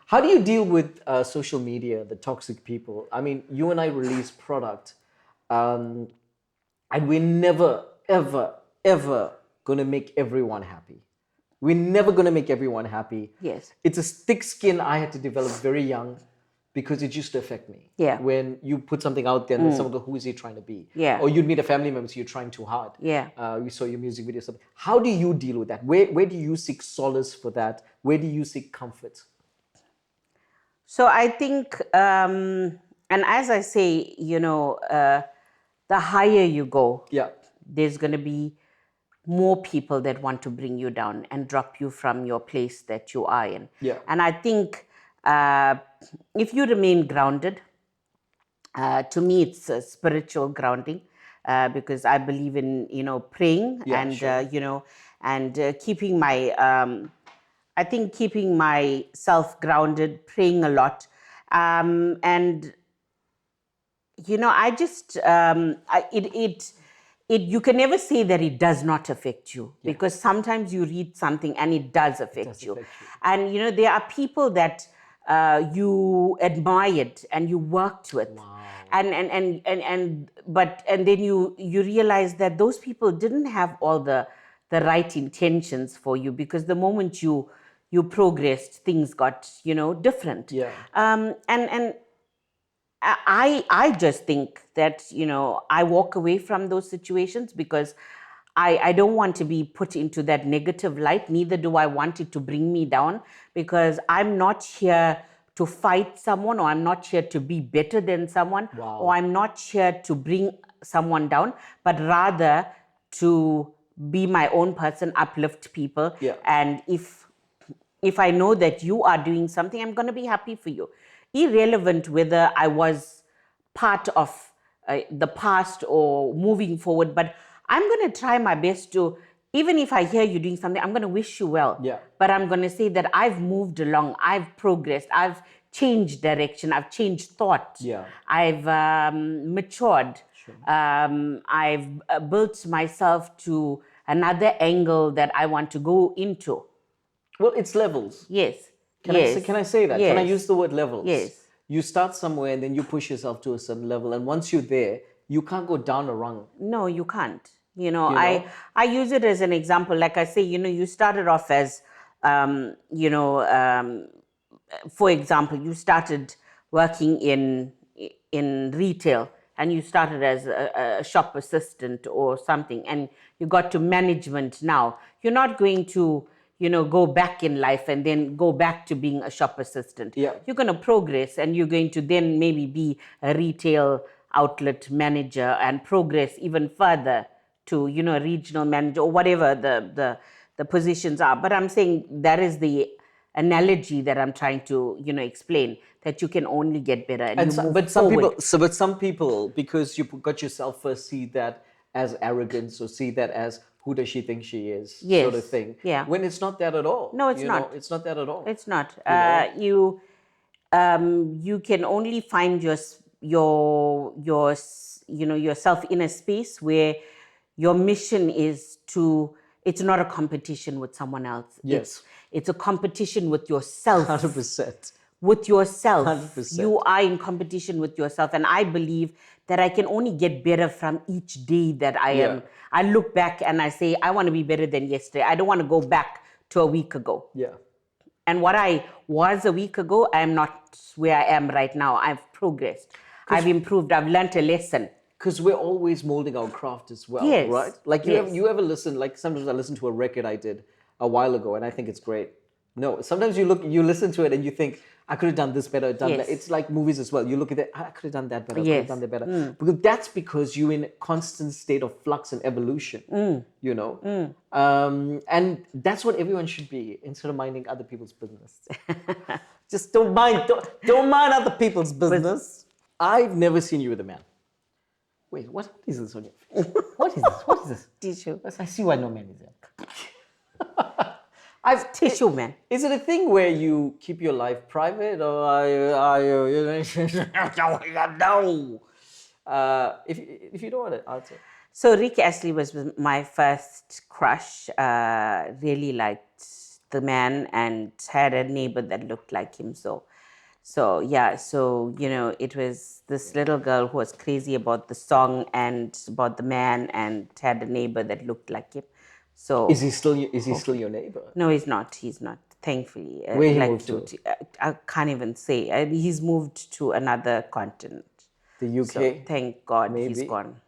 How do you deal with social media, the toxic people? I mean, you and I release product, and we're never, ever, ever going to make everyone happy. We're never going to make everyone happy. Yes. It's a thick skin I had to develop very young, because it used to affect me. Yeah. When you put something out there and then someone goes, who is he trying to be? Yeah. Or you'd meet a family member, so you're trying too hard. Yeah. We saw your music video. Something. How do you deal with that? Where do you seek solace for that? Where do you seek comfort? So I think, and as I say, the higher you go, there's going to be more people that want to bring you down and drop you from your place that you are in. Yeah. And I think if you remain grounded, to me it's a spiritual grounding, because I believe in praying and keeping my I think keeping myself grounded, praying a lot, and I just you can never say that it does not affect you, because sometimes you read something and it does affect you. And there are people that you admired and you worked with. Wow. But then you realize that those people didn't have all the right intentions for you, because the moment you progressed, things got different. Yeah. And I just think that I walk away from those situations, because I don't want to be put into that negative light. Neither do I want it to bring me down, because I'm not here to fight someone, or I'm not here to be better than someone, or I'm not here to bring someone down, but rather to be my own person, uplift people. Yeah. And if I know that you are doing something, I'm going to be happy for you, irrelevant whether I was part of the past or moving forward. But I'm going to try my best to, even if I hear you doing something, I'm going to wish you well. Yeah. But I'm going to say that I've moved along, I've progressed, I've changed direction, I've changed thought. Yeah. I've matured. Sure. I've built myself to another angle that I want to go into. Well, it's levels. Yes. Can I say that? Yes. Can I use the word levels? Yes. You start somewhere and then you push yourself to a certain level, and once you're there, you can't go down a rung. No, you can't. I use it as an example. Like I say, you started off as, for example, you started working in retail, and you started as a shop assistant or something, and you got to management now. You're not going to go back in life and then go back to being a shop assistant. Yeah. You're going to progress, and you're going to then maybe be a retail outlet manager and progress even further to, regional manager or whatever the positions are. But I'm saying that is the analogy that I'm trying to, explain, that you can only get better and you move forward. But some people, because you got yourself first, see that as arrogance or see that as, who does she think she is, sort of thing. Yeah. When it's not that at all. No, it's not. It's not that at all. It's not. You can only find yourself in a space where your mission is to. It's not a competition with someone else. Yes. It's a competition with yourself. 100%. with yourself. 100%. You are in competition with yourself. And I believe that I can only get better from each day that I am. I look back and I say, I want to be better than yesterday. I don't want to go back to a week ago. Yeah. And what I was a week ago, I am not where I am right now. I've progressed. I've improved. I've learned a lesson. Because we're always molding our craft as well, Yes. right? Like you ever listen, like sometimes I listen to a record I did a while ago and I think it's great. No, sometimes you listen to it and you think, I could have done this better, done that. It's like movies as well. You look at it, I could have done that better, I could have done that better. Because that's because you're in a constant state of flux and evolution, you know? And that's what everyone should be, instead of minding other people's business. Just don't mind other people's business. I've never seen you with a man. Wait, what is this on your face? What is this? What is this? Tissue. I see why no man is there. Tissue, man. Is it a thing where you keep your life private, or are you no? If you don't want to answer. So Rick Astley was my first crush. Really liked the man and had a neighbor that looked like him. So you know, it was this little girl who was crazy about the song and about the man and had a neighbor that looked like him. So Is he still your neighbor? no, he's not. He's not. Thankfully, Where he moved to? I can't even say. He's moved to another continent. The UK. So thank God Maybe. he's gone.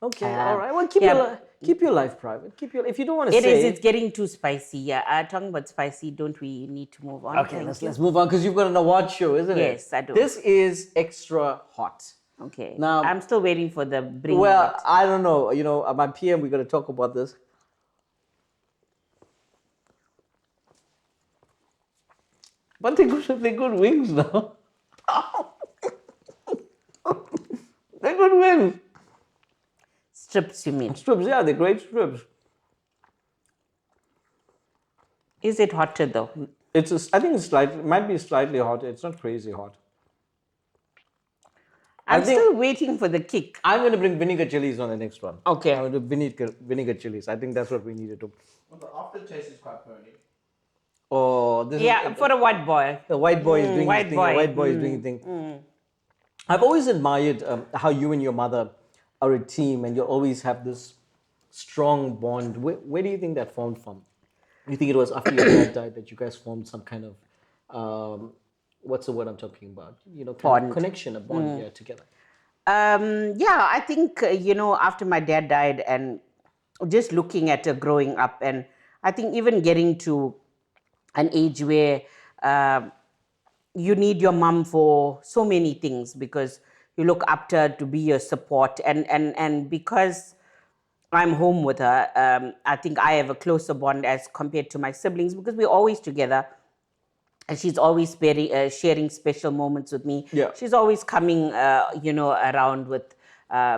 Okay, all right. Well, keep your life private. If you don't want to say. It's getting too spicy. Yeah, talking about spicy, don't we need to move on? Okay, let's move on, because you've got an award show, isn't it? Yes, I do. This is extra hot. Okay. Now, I'm still waiting for the bring. Well, I don't know. You know, at my PM, we're going to talk about this. But they're good wings now. They're good wings. Strips, you mean? Strips, yeah, they're great strips. Is it hotter though? I think it might be slightly hotter. It's not crazy hot. I'm still waiting for the kick. I'm going to bring vinegar chilies on the next one. Okay. I'm going to do vinegar chilies. I think that's what we need to do. Well, the aftertaste is quite burny. Oh, this is... for a white boy. The white boy is doing white his thing. boy. The white boy is doing his thing. I've always admired how you and your mother are a team, and you always have this strong bond. Where do you think that formed from? You think it was after your dad died that you guys formed some kind of, what's the word I'm talking about? You know, kind of connection, a bond together. I think, after my dad died and just looking at her growing up, and I think even getting to an age where you need your mom for so many things, because you look up to her to be your support. And because I'm home with her, I think I have a closer bond as compared to my siblings, because we're always together. And she's always sharing special moments with me. Yeah. She's always coming, around with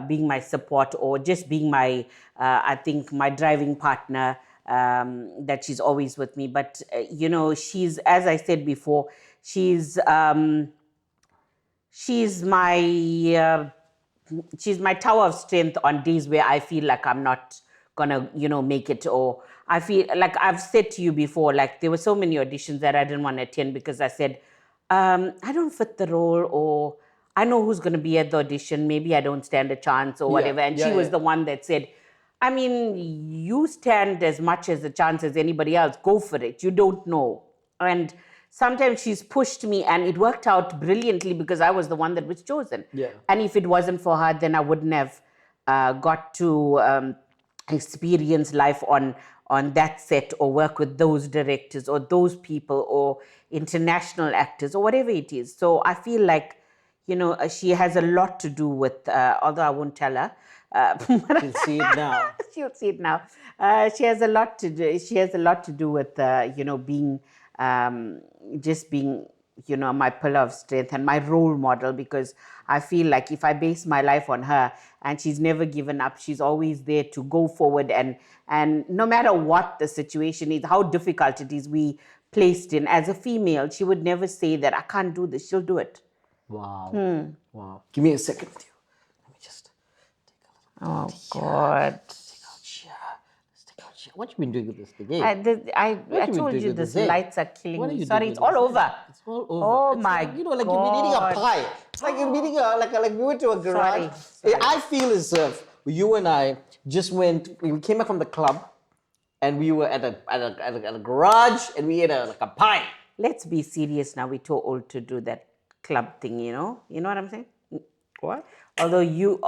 being my support, or just being my, I think, my driving partner, that she's always with me. But, she's, as I said before, she's my tower of strength on days where I feel like I'm not gonna, make it, or I feel like I've said to you before, like there were so many auditions that I didn't want to attend because I said, I don't fit the role, or I know who's going to be at the audition, maybe I don't stand a chance or whatever. And she was the one that said, I mean, you stand as much as a chance as anybody else, go for it, you don't know. And sometimes she's pushed me, and it worked out brilliantly because I was the one that was chosen. Yeah. And if it wasn't for her, then I wouldn't have got to experience life on that set, or work with those directors or those people or international actors or whatever it is. So I feel like, she has a lot to do with, although I won't tell her. She'll see it now. She'll see it now. She has a lot to do. She has a lot to do with, being, just being, my pillar of strength and my role model, because I feel like if I base my life on her, and she's never given up, she's always there to go forward, and no matter what the situation is, how difficult it is we placed in, as a female, she would never say that I can't do this, she'll do it. Wow. Wow. Give me a second with you. Let me just take a little. Oh, God. Let's take out here. What you been doing with this thing? Eh? I What you been told doing you with this this, eh? lights are killing What are me. you Sorry, doing it's with all this, eh? over. It's all over. Oh It's my like, like you're eating a God. pie. It's like you're eating like we went to a garage. Sorry. I feel as if you and I just we came back from the club, and we were at a garage, and we ate like a pie. Let's be serious now. We're too old to do that club thing, you know? You know what I'm saying? What? Although you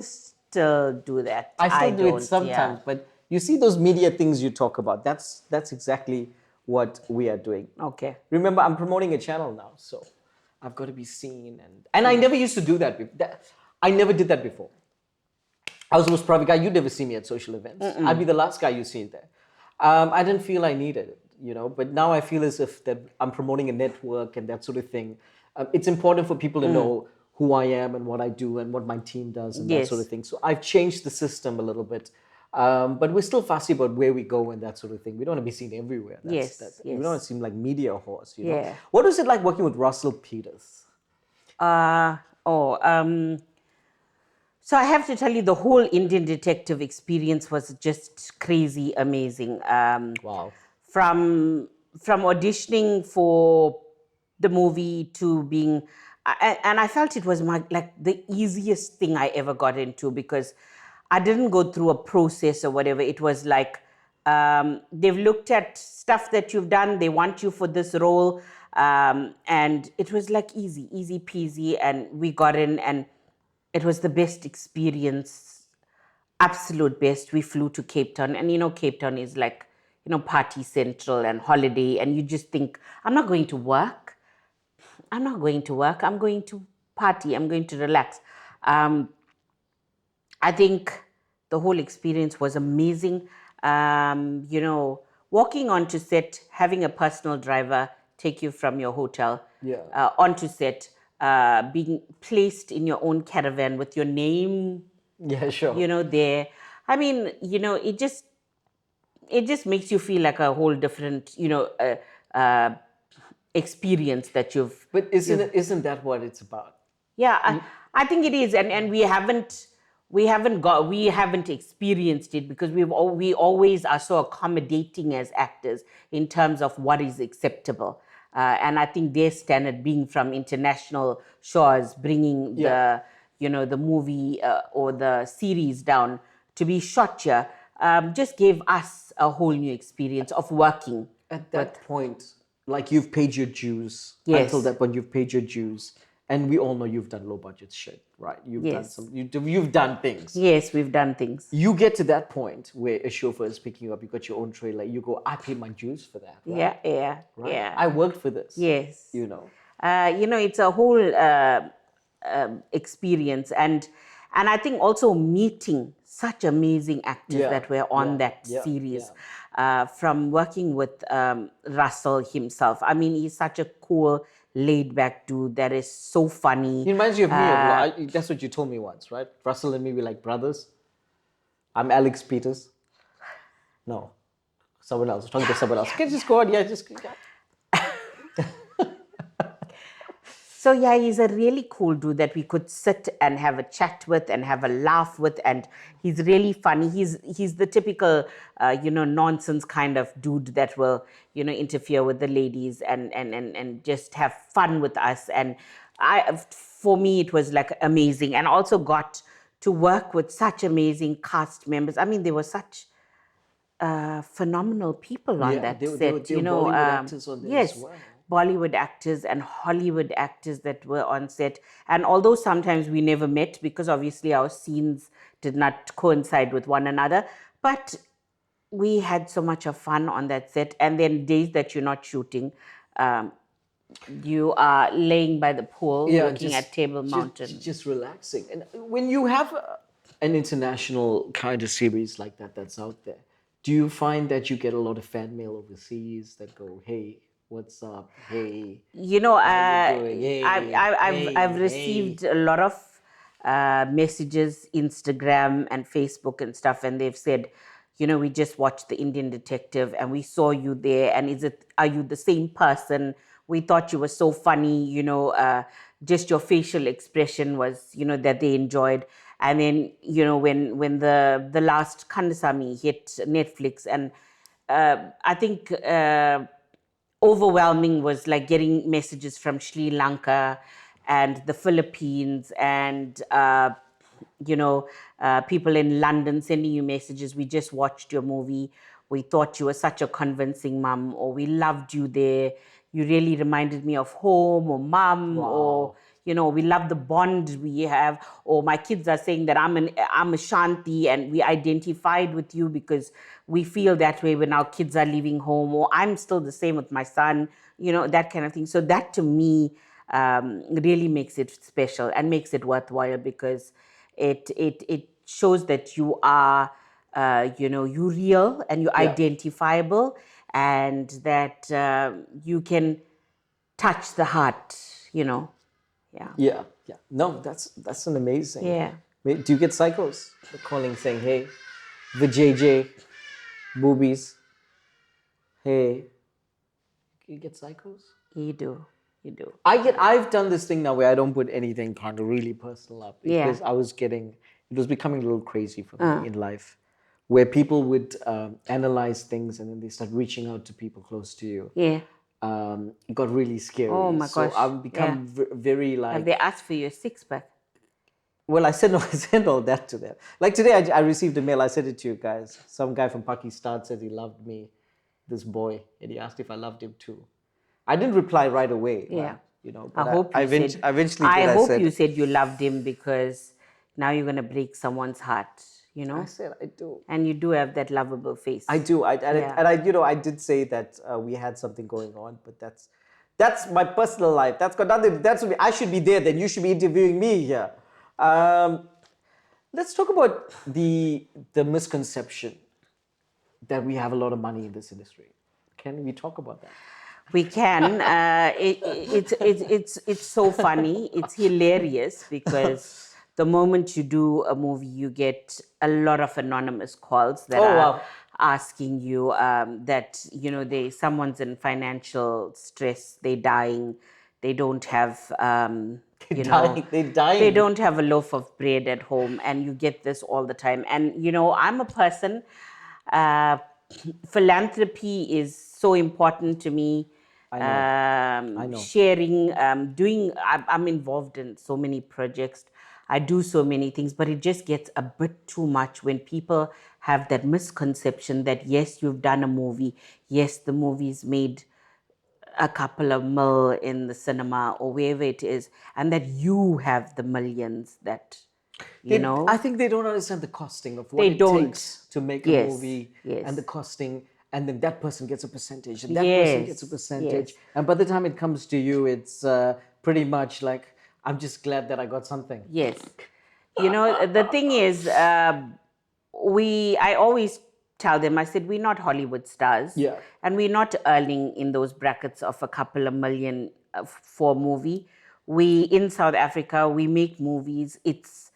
still do that. I still do don't, it sometimes, yeah. but you see those media things you talk about. That's exactly what we are doing. Okay. Remember, I'm promoting a channel now, so I've got to be seen, and I never used to do that. I never did that before. I was the most private guy. You'd never see me at social events. I'd be the last guy you see there. I didn't feel I needed it, but now I feel as if that I'm promoting a network and that sort of thing. It's important for people to know who I am and what I do and what my team does and that sort of Yes. thing. So I've changed the system a little bit. But we're still fussy about where we go and that sort of thing. We don't want to be seen everywhere. Yes, We don't yes. want to seem like media horse, Yeah. What was it like working with Russell Peters? So I have to tell you, the whole Indian detective experience was just crazy, amazing. Wow. From auditioning for the movie to being, and I felt it was like the easiest thing I ever got into, because I didn't go through a process or whatever. It was like they've looked at stuff that you've done. They want you for this role, and it was like easy peasy, and we got in, and it was the best experience, absolute best. We flew to Cape Town, and Cape Town is like, party central and holiday, and you just think, I'm not going to work. I'm not going to work. I'm going to party. I'm going to relax. I think the whole experience was amazing. Walking onto set, having a personal driver take you from your hotel onto set, being placed in your own caravan with your name, Yeah, sure. there. I mean, it just makes you feel like a whole different, experience that you've. But isn't that what it's about? Yeah, I think it is, and we haven't experienced it, because we always are so accommodating as actors in terms of what is acceptable, and I think their standard, being from international shores, bringing the movie or the series down to be shot here, just gave us a whole new experience of working. At that point, like you've paid your dues. Yes. Until that point, you've paid your dues, and we all know you've done low budget shit, right? You've done Yes. you've done things. Yes, we've done things. You get to that point where a chauffeur is picking you up. You got your own trailer. You go, I paid my dues for that. Right? Right? Yeah. I worked for this. Yes. It's a whole experience, and I think also meeting such amazing actors that were on that series. From working with Russell himself. I mean, he's such a cool, laid-back dude that is so funny. He reminds you of me. That's what you told me once, right? Russell and me were like brothers. I'm Alex Peters. No, someone else. Talking to someone else. Can you just go on? Yeah, just. Yeah. So yeah, he's a really cool dude that we could sit and have a chat with and have a laugh with, and he's really funny. He's the typical, nonsense kind of dude that will, interfere with the ladies and just have fun with us. And for me, it was like amazing, and also got to work with such amazing cast members. I mean, they were such phenomenal people on that set. They were Bollywood actors on there as well. Bollywood actors and Hollywood actors that were on set. And although sometimes we never met, because obviously our scenes did not coincide with one another, but we had so much of fun on that set. And then days that you're not shooting, you are laying by the pool, looking at Table Mountain. Just relaxing. And when you have an international kind of series like that's out there, do you find that you get a lot of fan mail overseas that go, hey, what's up? Hey. I've received a lot of messages, Instagram and Facebook and stuff, and they've said, we just watched the Indian Detective and we saw you there, and are you the same person? We thought you were so funny, just your facial expression was, that they enjoyed. And then, you know, when the last Kandasamy hit Netflix, and I think overwhelming was like getting messages from Sri Lanka and the Philippines and people in London sending you messages. We just watched your movie. We thought you were such a convincing mom, or we loved you there. You really reminded me of home or mom, or we love the bond we have. Or my kids are saying that I'm a Shanti, and we identified with you because we feel that way when our kids are leaving home. Or I'm still the same with my son. That kind of thing. So that to me really makes it special and makes it worthwhile, because it shows that you are you real and you're identifiable, and that you can touch the heart. Yeah. No, that's an amazing. Yeah. Do you get cycles? They're calling saying, hey, the JJ, boobies. Hey, you get cycles? You do. I've done this thing now where I don't put anything kind of really personal up, because it was becoming a little crazy for me in life, where people would analyze things and then they start reaching out to people close to you. Yeah. It got really scary. Oh my gosh. So I've become very like. Have they asked for your six-pack? Well, I sent all that to them. Like today, I received a mail. I sent it to you guys. Some guy from Pakistan said he loved me, this boy, and he asked if I loved him too. I didn't reply right away. Yeah. But I hope eventually I hope said, you said you loved him, because now you're going to break someone's heart, I said I do. And you do have that lovable face. I do. I did say that we had something going on, but that's my personal life. That's got nothing. I should be there. Then you should be interviewing me here. Let's talk about the misconception that we have a lot of money in this industry. Can we talk about that? We can. It's so funny. It's hilarious, because the moment you do a movie, you get a lot of anonymous calls that are asking you that someone's in financial stress, they're dying, they don't have they don't have a loaf of bread at home, and you get this all the time. And I'm a person. Philanthropy is so important to me. I know. Sharing, I'm involved in so many projects. I do so many things, but it just gets a bit too much when people have that misconception that, yes, you've done a movie. Yes, the movie's made a couple of mil in the cinema or wherever it is, and that you have the millions that, I think they don't understand the costing of what takes to make a movie, and the costing, and then that person gets a percentage, and that person gets a percentage. And by the time it comes to you, it's pretty much like, I'm just glad that I got something. Yes. The thing is, I always tell them, I said, we're not Hollywood stars. Yeah. And we're not earning in those brackets of a couple of million for a movie. In South Africa, we make movies. It's,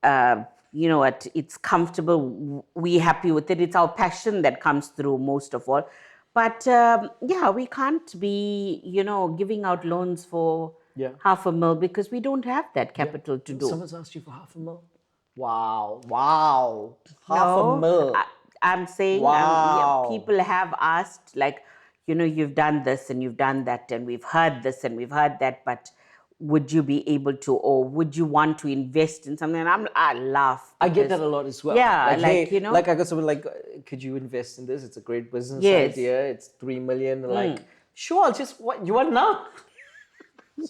it's comfortable. We're happy with it. It's our passion that comes through most of all. But we can't be, giving out loans for $500,000, because we don't have that capital to do. Someone's asked you for $500,000? Wow. $500,000. I'm saying people have asked, like, you've done this and you've done that, and we've heard this and we've heard that, but would you be able to, or would you want to invest in something? And I laugh. I get that a lot as well. Yeah, like I got someone like, could you invest in this? It's a great business idea. It's 3 million. Like, sure, I'll just, what, you want now?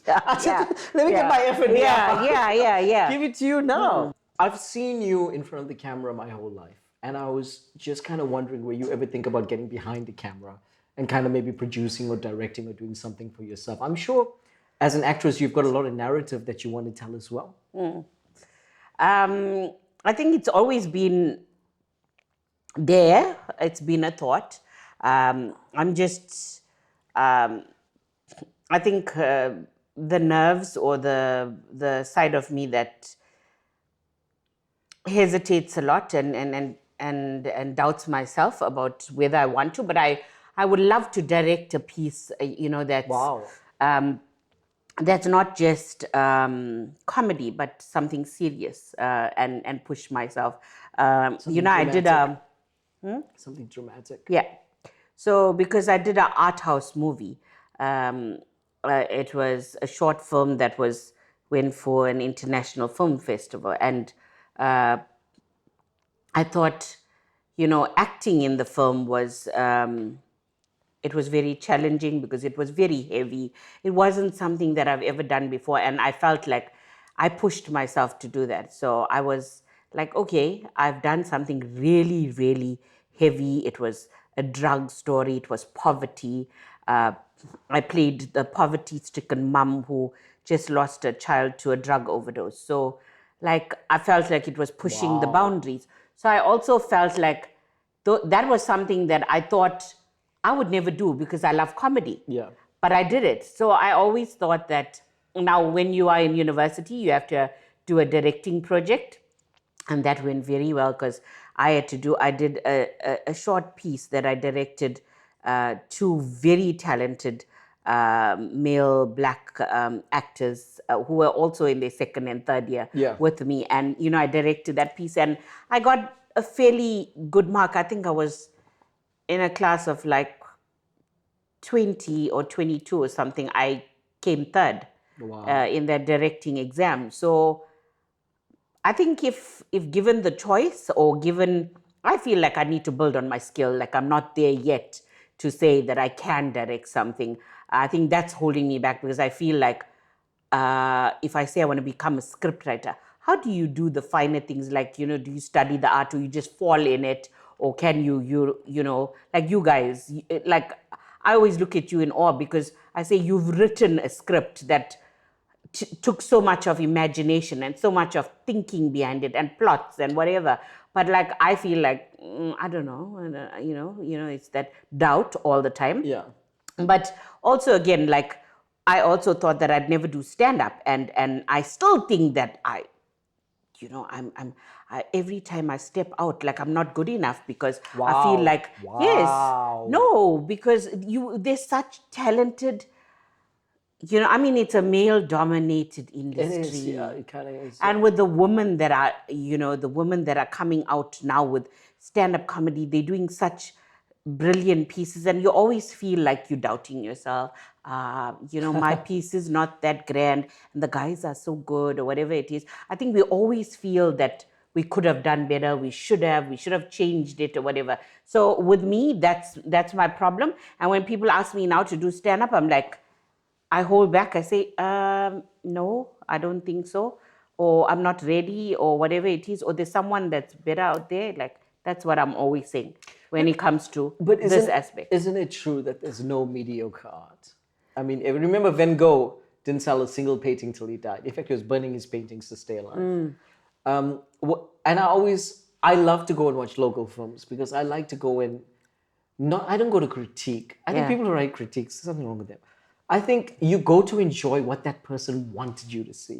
Let me get my effort here. Yeah. Give it to you now. I've seen you in front of the camera my whole life. And I was just kind of wondering, will you ever think about getting behind the camera and kind of maybe producing or directing or doing something for yourself? I'm sure as an actress, you've got a lot of narrative that you want to tell as well. I think it's always been there. It's been a thought. I think the nerves, or the side of me that hesitates a lot and doubts myself about whether I want to, but I would love to direct a piece, that's that's not just comedy, but something serious, and push myself. Something I did dramatic. a Something dramatic. yeah. So because I did an art house movie, um, it was a short film that went for an international film festival, and uh, I thought, acting in the film was. It was very challenging because it was very heavy. It wasn't something that I've ever done before. And I felt like I pushed myself to do that. So I was like, okay, I've done something really, really heavy. It was a drug story, it was poverty. I played the poverty stricken mum who just lost a child to a drug overdose. So, like, I felt like it was pushing the Wow. boundaries. So I also felt like that was something that I thought I would never do because I love comedy. Yeah. But I did it. So I always thought that now, when you are in university, you have to do a directing project. And that went very well because I did a short piece that I directed, two very talented male black actors who were also in their second and third year Yeah. with me. And, I directed that piece and I got a fairly good mark. I think I was in a class of like 20 or 22 or something. I came third Wow. in that directing exam. So I think if given the choice, or given, I feel like I need to build on my skill. Like I'm not there yet to say that I can direct something. I think that's holding me back because I feel like if I say I want to become a scriptwriter, how do you do the finer things? Like, do you study the art or you just fall in it? Or can like you guys, like I always look at you in awe because I say you've written a script that took so much of imagination and so much of thinking behind it and plots and whatever. But like I feel like I don't know, and, it's that doubt all the time. Yeah. But also again, like I also thought that I'd never do stand up, and I still think that every time I step out, like I'm not good enough because I feel Wow. like yes, Wow. no, because there's such talented, I mean, it's a male dominated It is. Yeah. industry. It kind of is. And with the women that are, the women that are coming out now with stand up comedy, they're doing such brilliant pieces. And you always feel like you're doubting yourself. My piece is not that grand and the guys are so good or whatever it is. I think we always feel that we could have done better. We should have changed it or whatever. So with me, that's my problem. And when people ask me now to do stand up, I'm like, I hold back. I say, no, I don't think so. Or I'm not ready, or whatever it is. Or there's someone that's better out there. Like, that's what I'm always saying when it comes to But this aspect. isn't it true that there's no mediocre art? I mean, remember Van Gogh didn't sell a single painting till he died. In fact, he was burning his paintings to stay alive. And I love to go and watch local films because I like to go and I don't go to critique. I think Yeah. people who write critiques, there's something wrong with them. I think you go to enjoy what that person wanted you to see.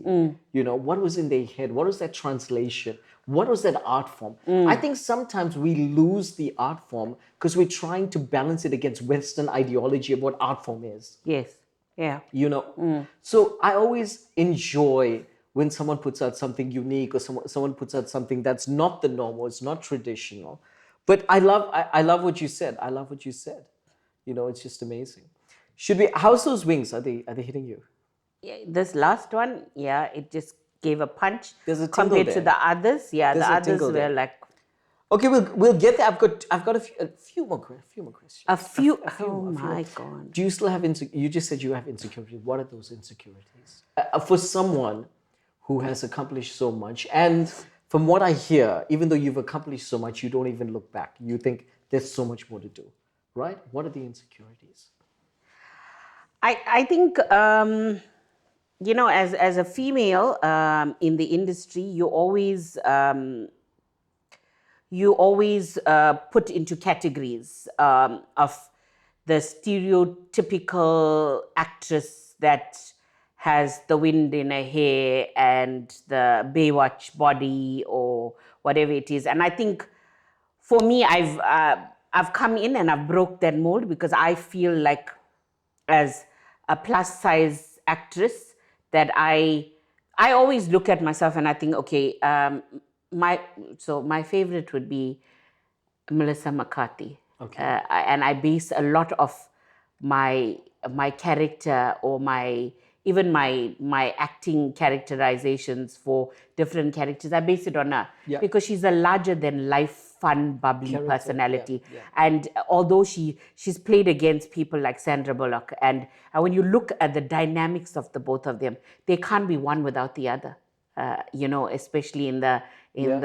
What was in their head? What was that translation? What was that art form? I think sometimes we lose the art form because we're trying to balance it against Western ideology of what art form is. Yes. Yeah. So I always enjoy when someone puts out something unique or someone puts out something that's not the norm or it's not traditional. But I love what you said. I love what you said. It's just amazing. How's those wings? Are they hitting you? Yeah, this last one, yeah, it just gave a punch. There's a tingle compared to there. the others. Yeah, There's the a others tingle were there. like Okay, we'll get there. I've got a few more questions. a few. few Oh more, a few more. my God. Do you still have you just said you have insecurities. What are those insecurities? For someone who has accomplished so much, and from what I hear, even though you've accomplished so much, you don't even look back. You think there's so much more to do, right? What are the insecurities? I think as a female in the industry, you always put into categories of the stereotypical actress that has the wind in her hair and the Baywatch body or whatever it is. And I think for me, I've come in and I've broke that mold because I feel like as a plus size actress that I always look at myself and I think, okay, my favorite would be Melissa McCarthy. Okay. And I base a lot of my character or even my acting characterizations for different characters. I base it on her because she's a larger than life, fun, bubbly personality. Yeah. And although she's played against people like Sandra Bullock, and when you look at the dynamics of the both of them, they can't be one without the other. Especially in the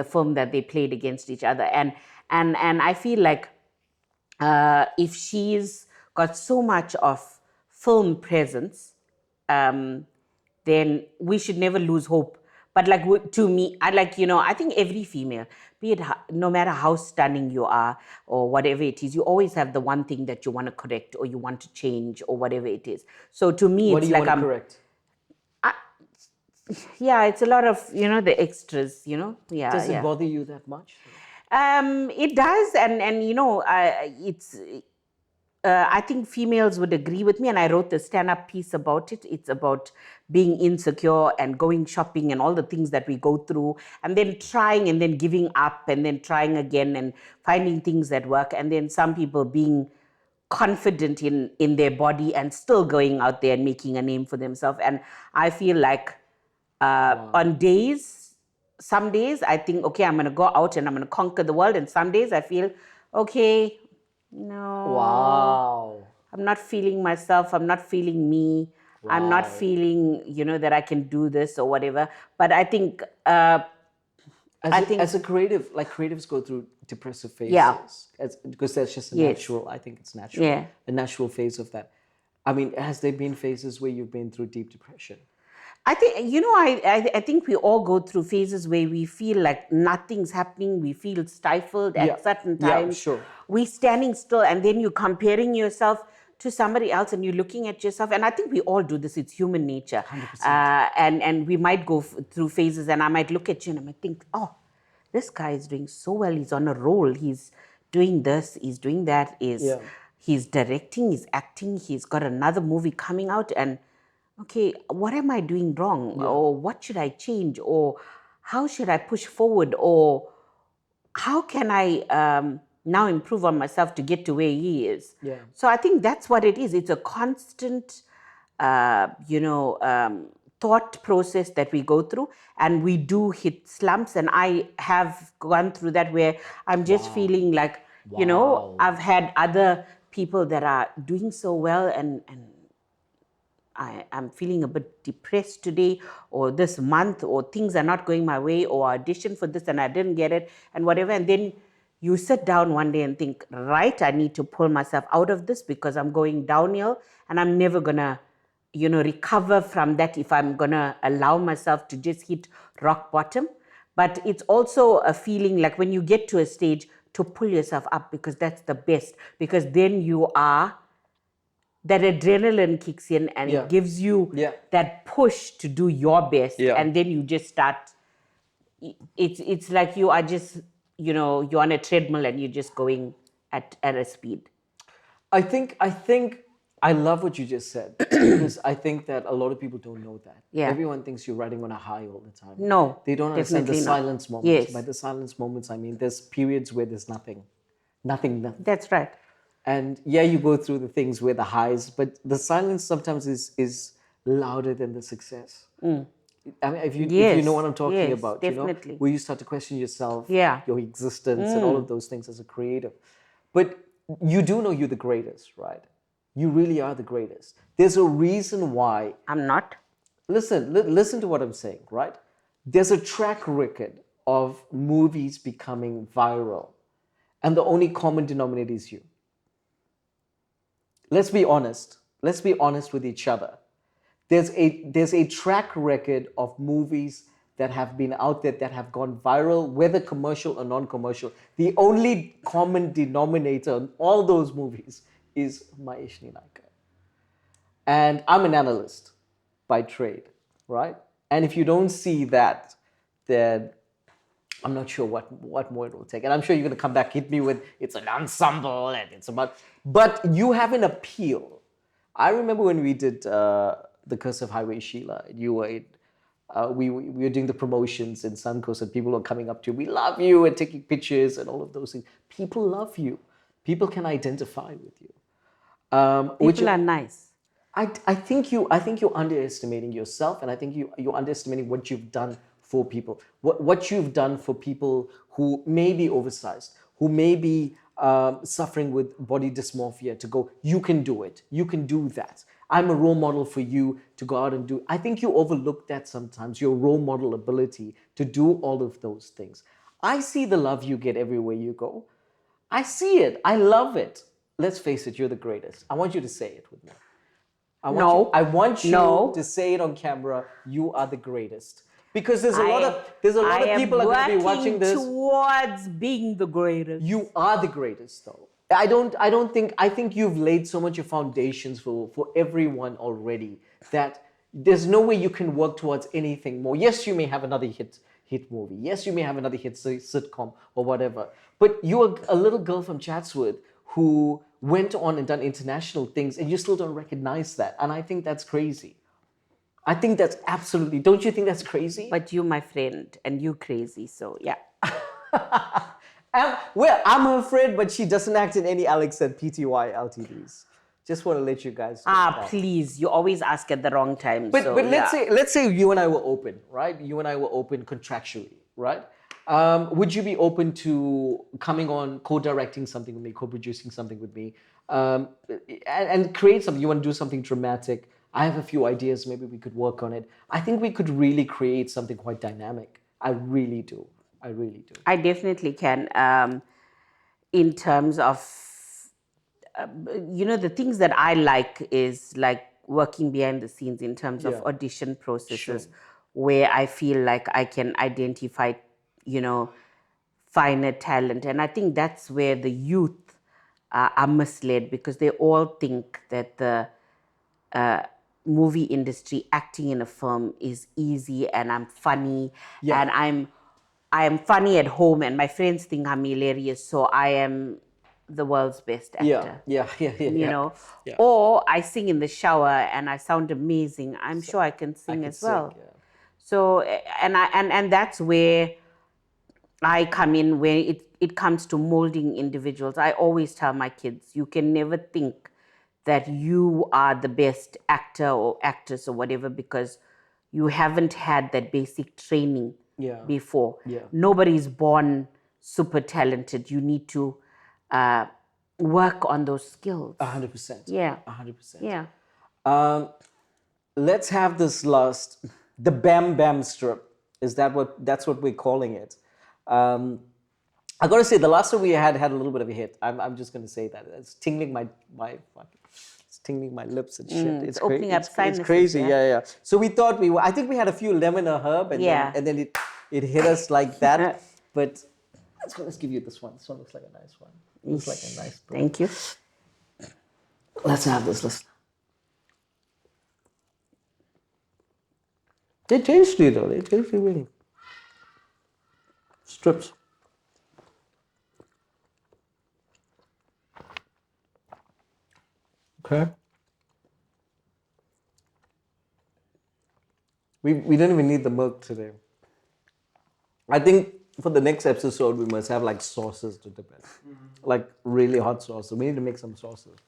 film that they played against each other, and I feel like if she's got so much of film presence, then we should never lose hope. But to me, I think every female, be it no matter how stunning you are or whatever it is, you always have the one thing that you want to correct or you want to change or whatever it is. So to me, What it's do you like want to correct? Yeah, it's a lot of the extras. Yeah. Does it bother you that much? It does, and it's. I think females would agree with me, and I wrote the stand-up piece about it. It's about being insecure and going shopping and all the things that we go through, and then trying and then giving up and then trying again and finding things that work, and then some people being confident in their body and still going out there and making a name for themselves. And I feel like on some days I think, okay, I'm going to go out and I'm going to conquer the world, and some days I feel, okay, no. Wow. I'm not feeling myself. I'm not feeling me. Wow. I'm not feeling, that I can do this or whatever. But I think... as a creative, like creatives go through depressive phases. Because that's just natural. I think it's natural. Yeah. A natural phase of that. I mean, has there been phases where you've been through deep depression? I think, I think we all go through phases where we feel like nothing's happening. We feel stifled at certain times. Yeah, sure. We're standing still, and then you're comparing yourself to somebody else and you're looking at yourself. And I think we all do this. It's human nature. 100%. And we might go through phases, and I might look at you and I might think, oh, this guy is doing so well. He's on a roll. He's doing this. He's doing that. He's directing. He's acting. He's got another movie coming out. And okay, what am I doing wrong? Yeah. Or what should I change? Or how should I push forward? Or how can I now improve on myself to get to where he is? Yeah. So I think that's what it is. It's a constant, thought process that we go through, and we do hit slumps. And I have gone through that where I'm just feeling like, I've had other people that are doing so well, and I'm feeling a bit depressed today or this month, or things are not going my way, or I auditioned for this and I didn't get it and whatever. And then you sit down one day and think, right, I need to pull myself out of this because I'm going downhill and I'm never going to, recover from that if I'm going to allow myself to just hit rock bottom. But it's also a feeling like when you get to a stage to pull yourself up, because that's the best, because then that adrenaline kicks in and it gives you that push to do your best. And then you just start, it's like you are just, you're on a treadmill and you're just going at a speed. I think I love what you just said, because I think that a lot of people don't know that. Yeah. Everyone thinks you're riding on a high all the time. No, they don't understand the silence moments. Yes. By the silence moments, I mean there's periods where there's nothing. That's right. And you go through the things where the highs, but the silence sometimes is louder than the success. I mean, if you know what I'm talking about, definitely. Where you start to question yourself, your existence, and all of those things as a creative. But you do know you're the greatest, right? You really are the greatest. There's a reason why. I'm not. Listen to what I'm saying, right? There's a track record of movies becoming viral, and the only common denominator is you. Let's be honest. Let's be honest with each other. There's a track record of movies that have been out there that have gone viral, whether commercial or non-commercial. The only common denominator in all those movies is Maeshni Naicker. And I'm an analyst by trade, right? And if you don't see that, then I'm not sure what more it will take. And I'm sure you're going to come back, hit me with, it's an ensemble and it's about... But you have an appeal. I remember when we did The Curse of Highway Sheila. You were in, we were doing the promotions in Suncoast, and people were coming up to you. We love you, and taking pictures and all of those things. People love you. People can identify with you. People are nice. I think you're underestimating yourself, and I think you're underestimating what you've done for people. What you've done for people who may be oversized, who may be suffering with body dysmorphia. To go, you can do it. You can do that. I'm a role model for you to go out and do. I think you overlook that sometimes. Your role model ability to do all of those things. I see the love you get everywhere you go. I see it. I love it. Let's face it. You're the greatest. I want you to say it with me. I want you to say it on camera. You are the greatest. Because there's a lot of people are going to be watching this. Towards being the greatest. You are the greatest, though. I think you've laid so much of foundations for everyone already that there's no way you can work towards anything more. Yes, you may have another hit movie. Yes, you may have another hit sitcom or whatever. But you're a little girl from Chatsworth who went on and done international things, and you still don't recognize that. And I think that's crazy. I think that's absolutely, don't you think that's crazy? But you, my friend, and you crazy, so yeah. I'm her friend, but she doesn't act in any LX and PTY LTDs. Just want to let you guys know that. Please, you always ask at the wrong time. But let's say you and I were open, right? You and I were open contractually, right? Would you be open to coming on, co-directing something with me, co-producing something with me, and create something? You want to do something dramatic? I have a few ideas. Maybe we could work on it. I think we could really create something quite dynamic. I really do. I definitely can. In terms of, the things that I like is like working behind the scenes in terms of audition processes, where I feel like I can identify, finer talent. And I think that's where the youth are misled, because they all think that the movie industry, acting in a film, is easy, and I'm funny, and I am funny at home, and my friends think I'm hilarious, so I am the world's best actor. Or I sing in the shower and I sound amazing. I'm sure I can sing as well. So and that's where I come in, where it comes to molding individuals. I always tell my kids, you can never think that you are the best actor or actress or whatever, because you haven't had that basic training before. Nobody's born super talented. You need to work on those skills. 100%. Yeah. 100%. Yeah. Let's have this last, the Bam Bam strip. That's what we're calling it. I gotta say, the last one we had a little bit of a hit. I'm just gonna say that. It's tingling it's tingling my lips and shit. It's opening up sinuses. It's crazy, yeah. So we thought I think we had a few lemon or herb, and then it hit us like that. But let's give you this one. This one looks like a nice one. It looks like a nice one. Thank you. Let's have this. Listen. They're tasty though. They're tasty really. Strips. Okay. We didn't even need the milk today. I think for the next episode we must have like sauces to dip in. Like really hot sauces. We need to make some sauces.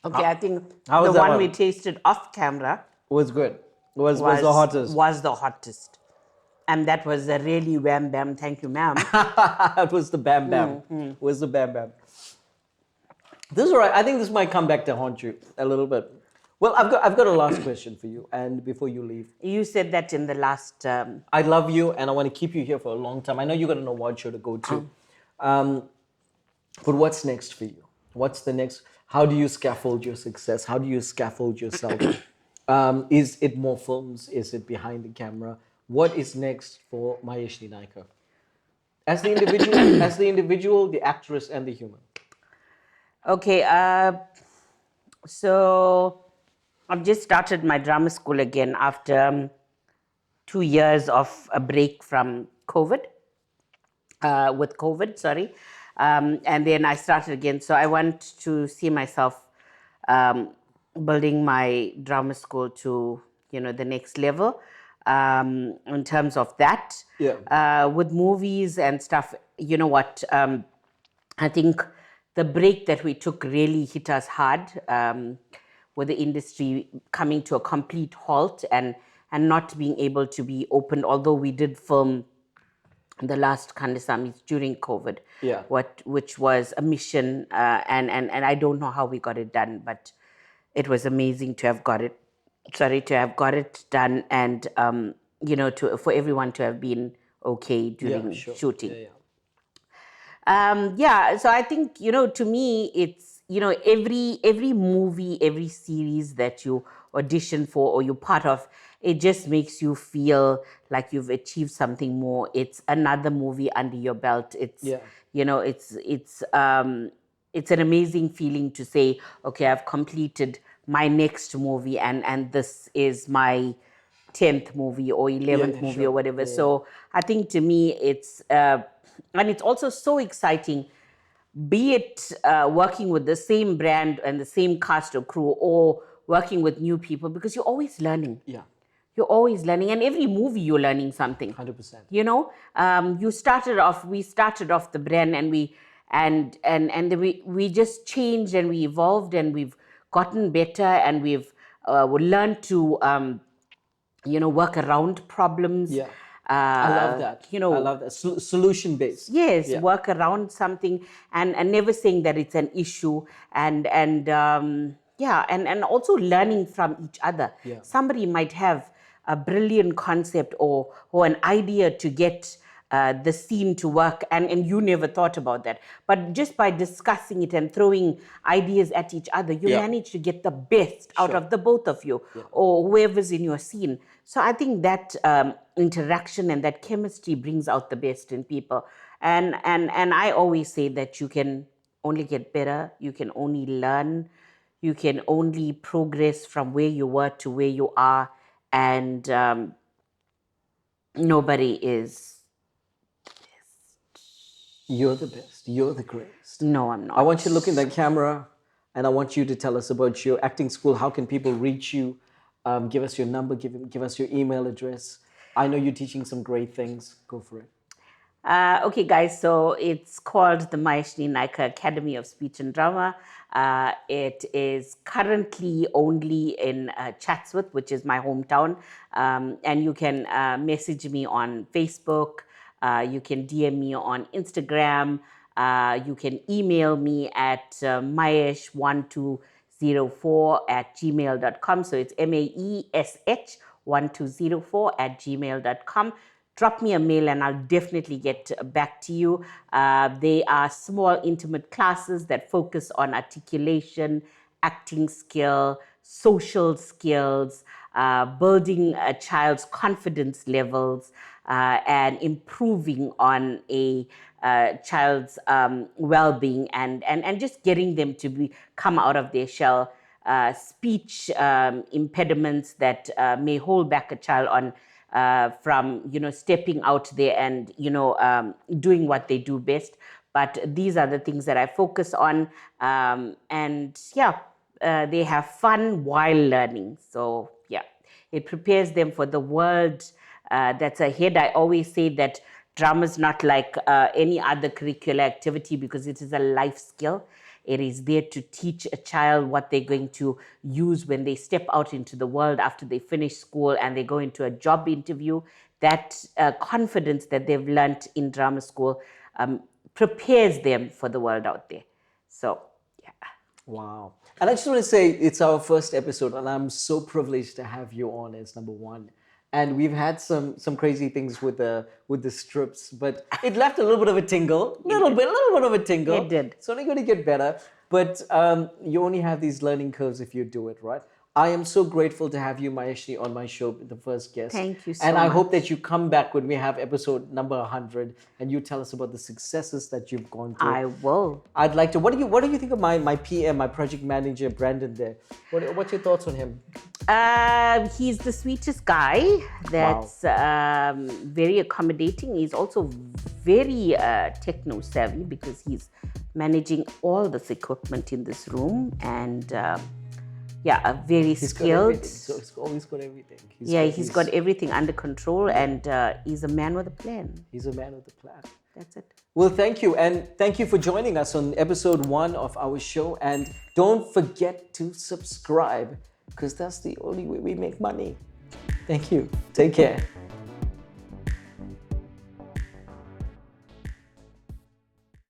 Okay, I think the one we tasted off camera was good. Was the hottest. Was the hottest. And that was a really wham bam. Thank you, ma'am. It was the bam bam. Was the bam bam. This is all right. I think this might come back to haunt you a little bit. Well, I've got a last question for you, and before you leave. You said that in the last... I love you, and I want to keep you here for a long time. I know you're going to know what show to go to. But what's next for you? What's the next... How do you scaffold your success? How do you scaffold yourself? Is it more films? Is it behind the camera? What is next for Maeshni Naicker? As the individual, the actress, and the human. Okay, so I've just started my drama school again after 2 years of a break from COVID, and then I started again. So I want to see myself building my drama school to, the next level in terms of that. Yeah. With movies and stuff, you know what? I think the break that we took really hit us hard, with the industry coming to a complete halt and not being able to be opened, although we did film the last Kandasamy during COVID, Yeah. which was a mission, and I don't know how we got it done, but it was amazing to have got it. To have got it done, and for everyone to have been okay during Sure. shooting. Yeah. So I think, to me, it's, every movie, every series that you audition for or you're part of, it just makes you feel like you've achieved something more. It's another movie under your belt. It's, Yeah. it's an amazing feeling to say, okay, I've completed my next movie, and this is my 10th movie or 11th movie, sure. or whatever. Yeah. So I think, to me, it's and it's also so exciting, be it working with the same brand and the same cast or crew, or working with new people, because you're always learning. Yeah. You're always learning, and every movie you're learning something. 100%. We started off the brand, and we just changed, and we evolved, and we've gotten better, and we've learned to work around problems. Yeah. I love that. I love that. Solution based. Yes, Yeah. work around something, and never saying that it's an issue, and also learning from each other. Yeah. Somebody might have a brilliant concept or an idea to get the scene to work, and you never thought about that. But just by discussing it and throwing ideas at each other, you manage to get the best out of the both of you, or whoever's in your scene. So I think that interaction and that chemistry brings out the best in people. And I always say that you can only get better, you can only learn, you can only progress from where you were to where you are, and nobody is. You're the best. You're the greatest. No, I'm not. I want you to look in the camera, and I want you to tell us about your acting school. How can people reach you? Give us your number. Give us your email address. I know you're teaching some great things. Go for it. Okay, guys, so it's called the Maeshni Naicker Academy of Speech and Drama. It is currently only in Chatsworth, which is my hometown. And you can message me on Facebook. You can DM me on Instagram. You can email me at maesh1204@gmail.com. So it's maesh1204@gmail.com. Drop me a mail and I'll definitely get back to you. They are small, intimate classes that focus on articulation, acting skill, social skills, building a child's confidence levels, and improving on a child's well-being, and just getting them to come out of their shell. Speech impediments that may hold back a child on from stepping out there and doing what they do best. But these are the things that I focus on, and they have fun while learning. So it prepares them for the world that's ahead. I always say that drama is not like any other curricular activity, because it is a life skill. It is there to teach a child what they're going to use when they step out into the world after they finish school and they go into a job interview. That confidence that they've learnt in drama school prepares them for the world out there. So, Wow. And I just want to say it's our first episode, and I'm so privileged to have you on as number one. And we've had some crazy things with the strips, but it left a little bit of a tingle, little bit of a tingle. It did. It's only going to get better, but you only have these learning curves if you do it right. I am so grateful to have you, Maeshni, on my show, the first guest. Thank you so And I much. hope that you come back when we have episode number 100, and you tell us about the successes that you've gone through. I will. I'd like to. What do you think of my PM, my project manager, Brandon? There. What's your thoughts on him? He's the sweetest guy. That's very accommodating. He's also very techno savvy, because he's managing all this equipment in this room, and yeah, very He's got skilled. everything. So he's always got everything. He's got everything under control, and he's a man with a plan. He's a man with a plan. That's it. Well, thank you. And thank you for joining us on episode 1 of our show. And don't forget to subscribe, because that's the only way we make money. Thank you. Take care.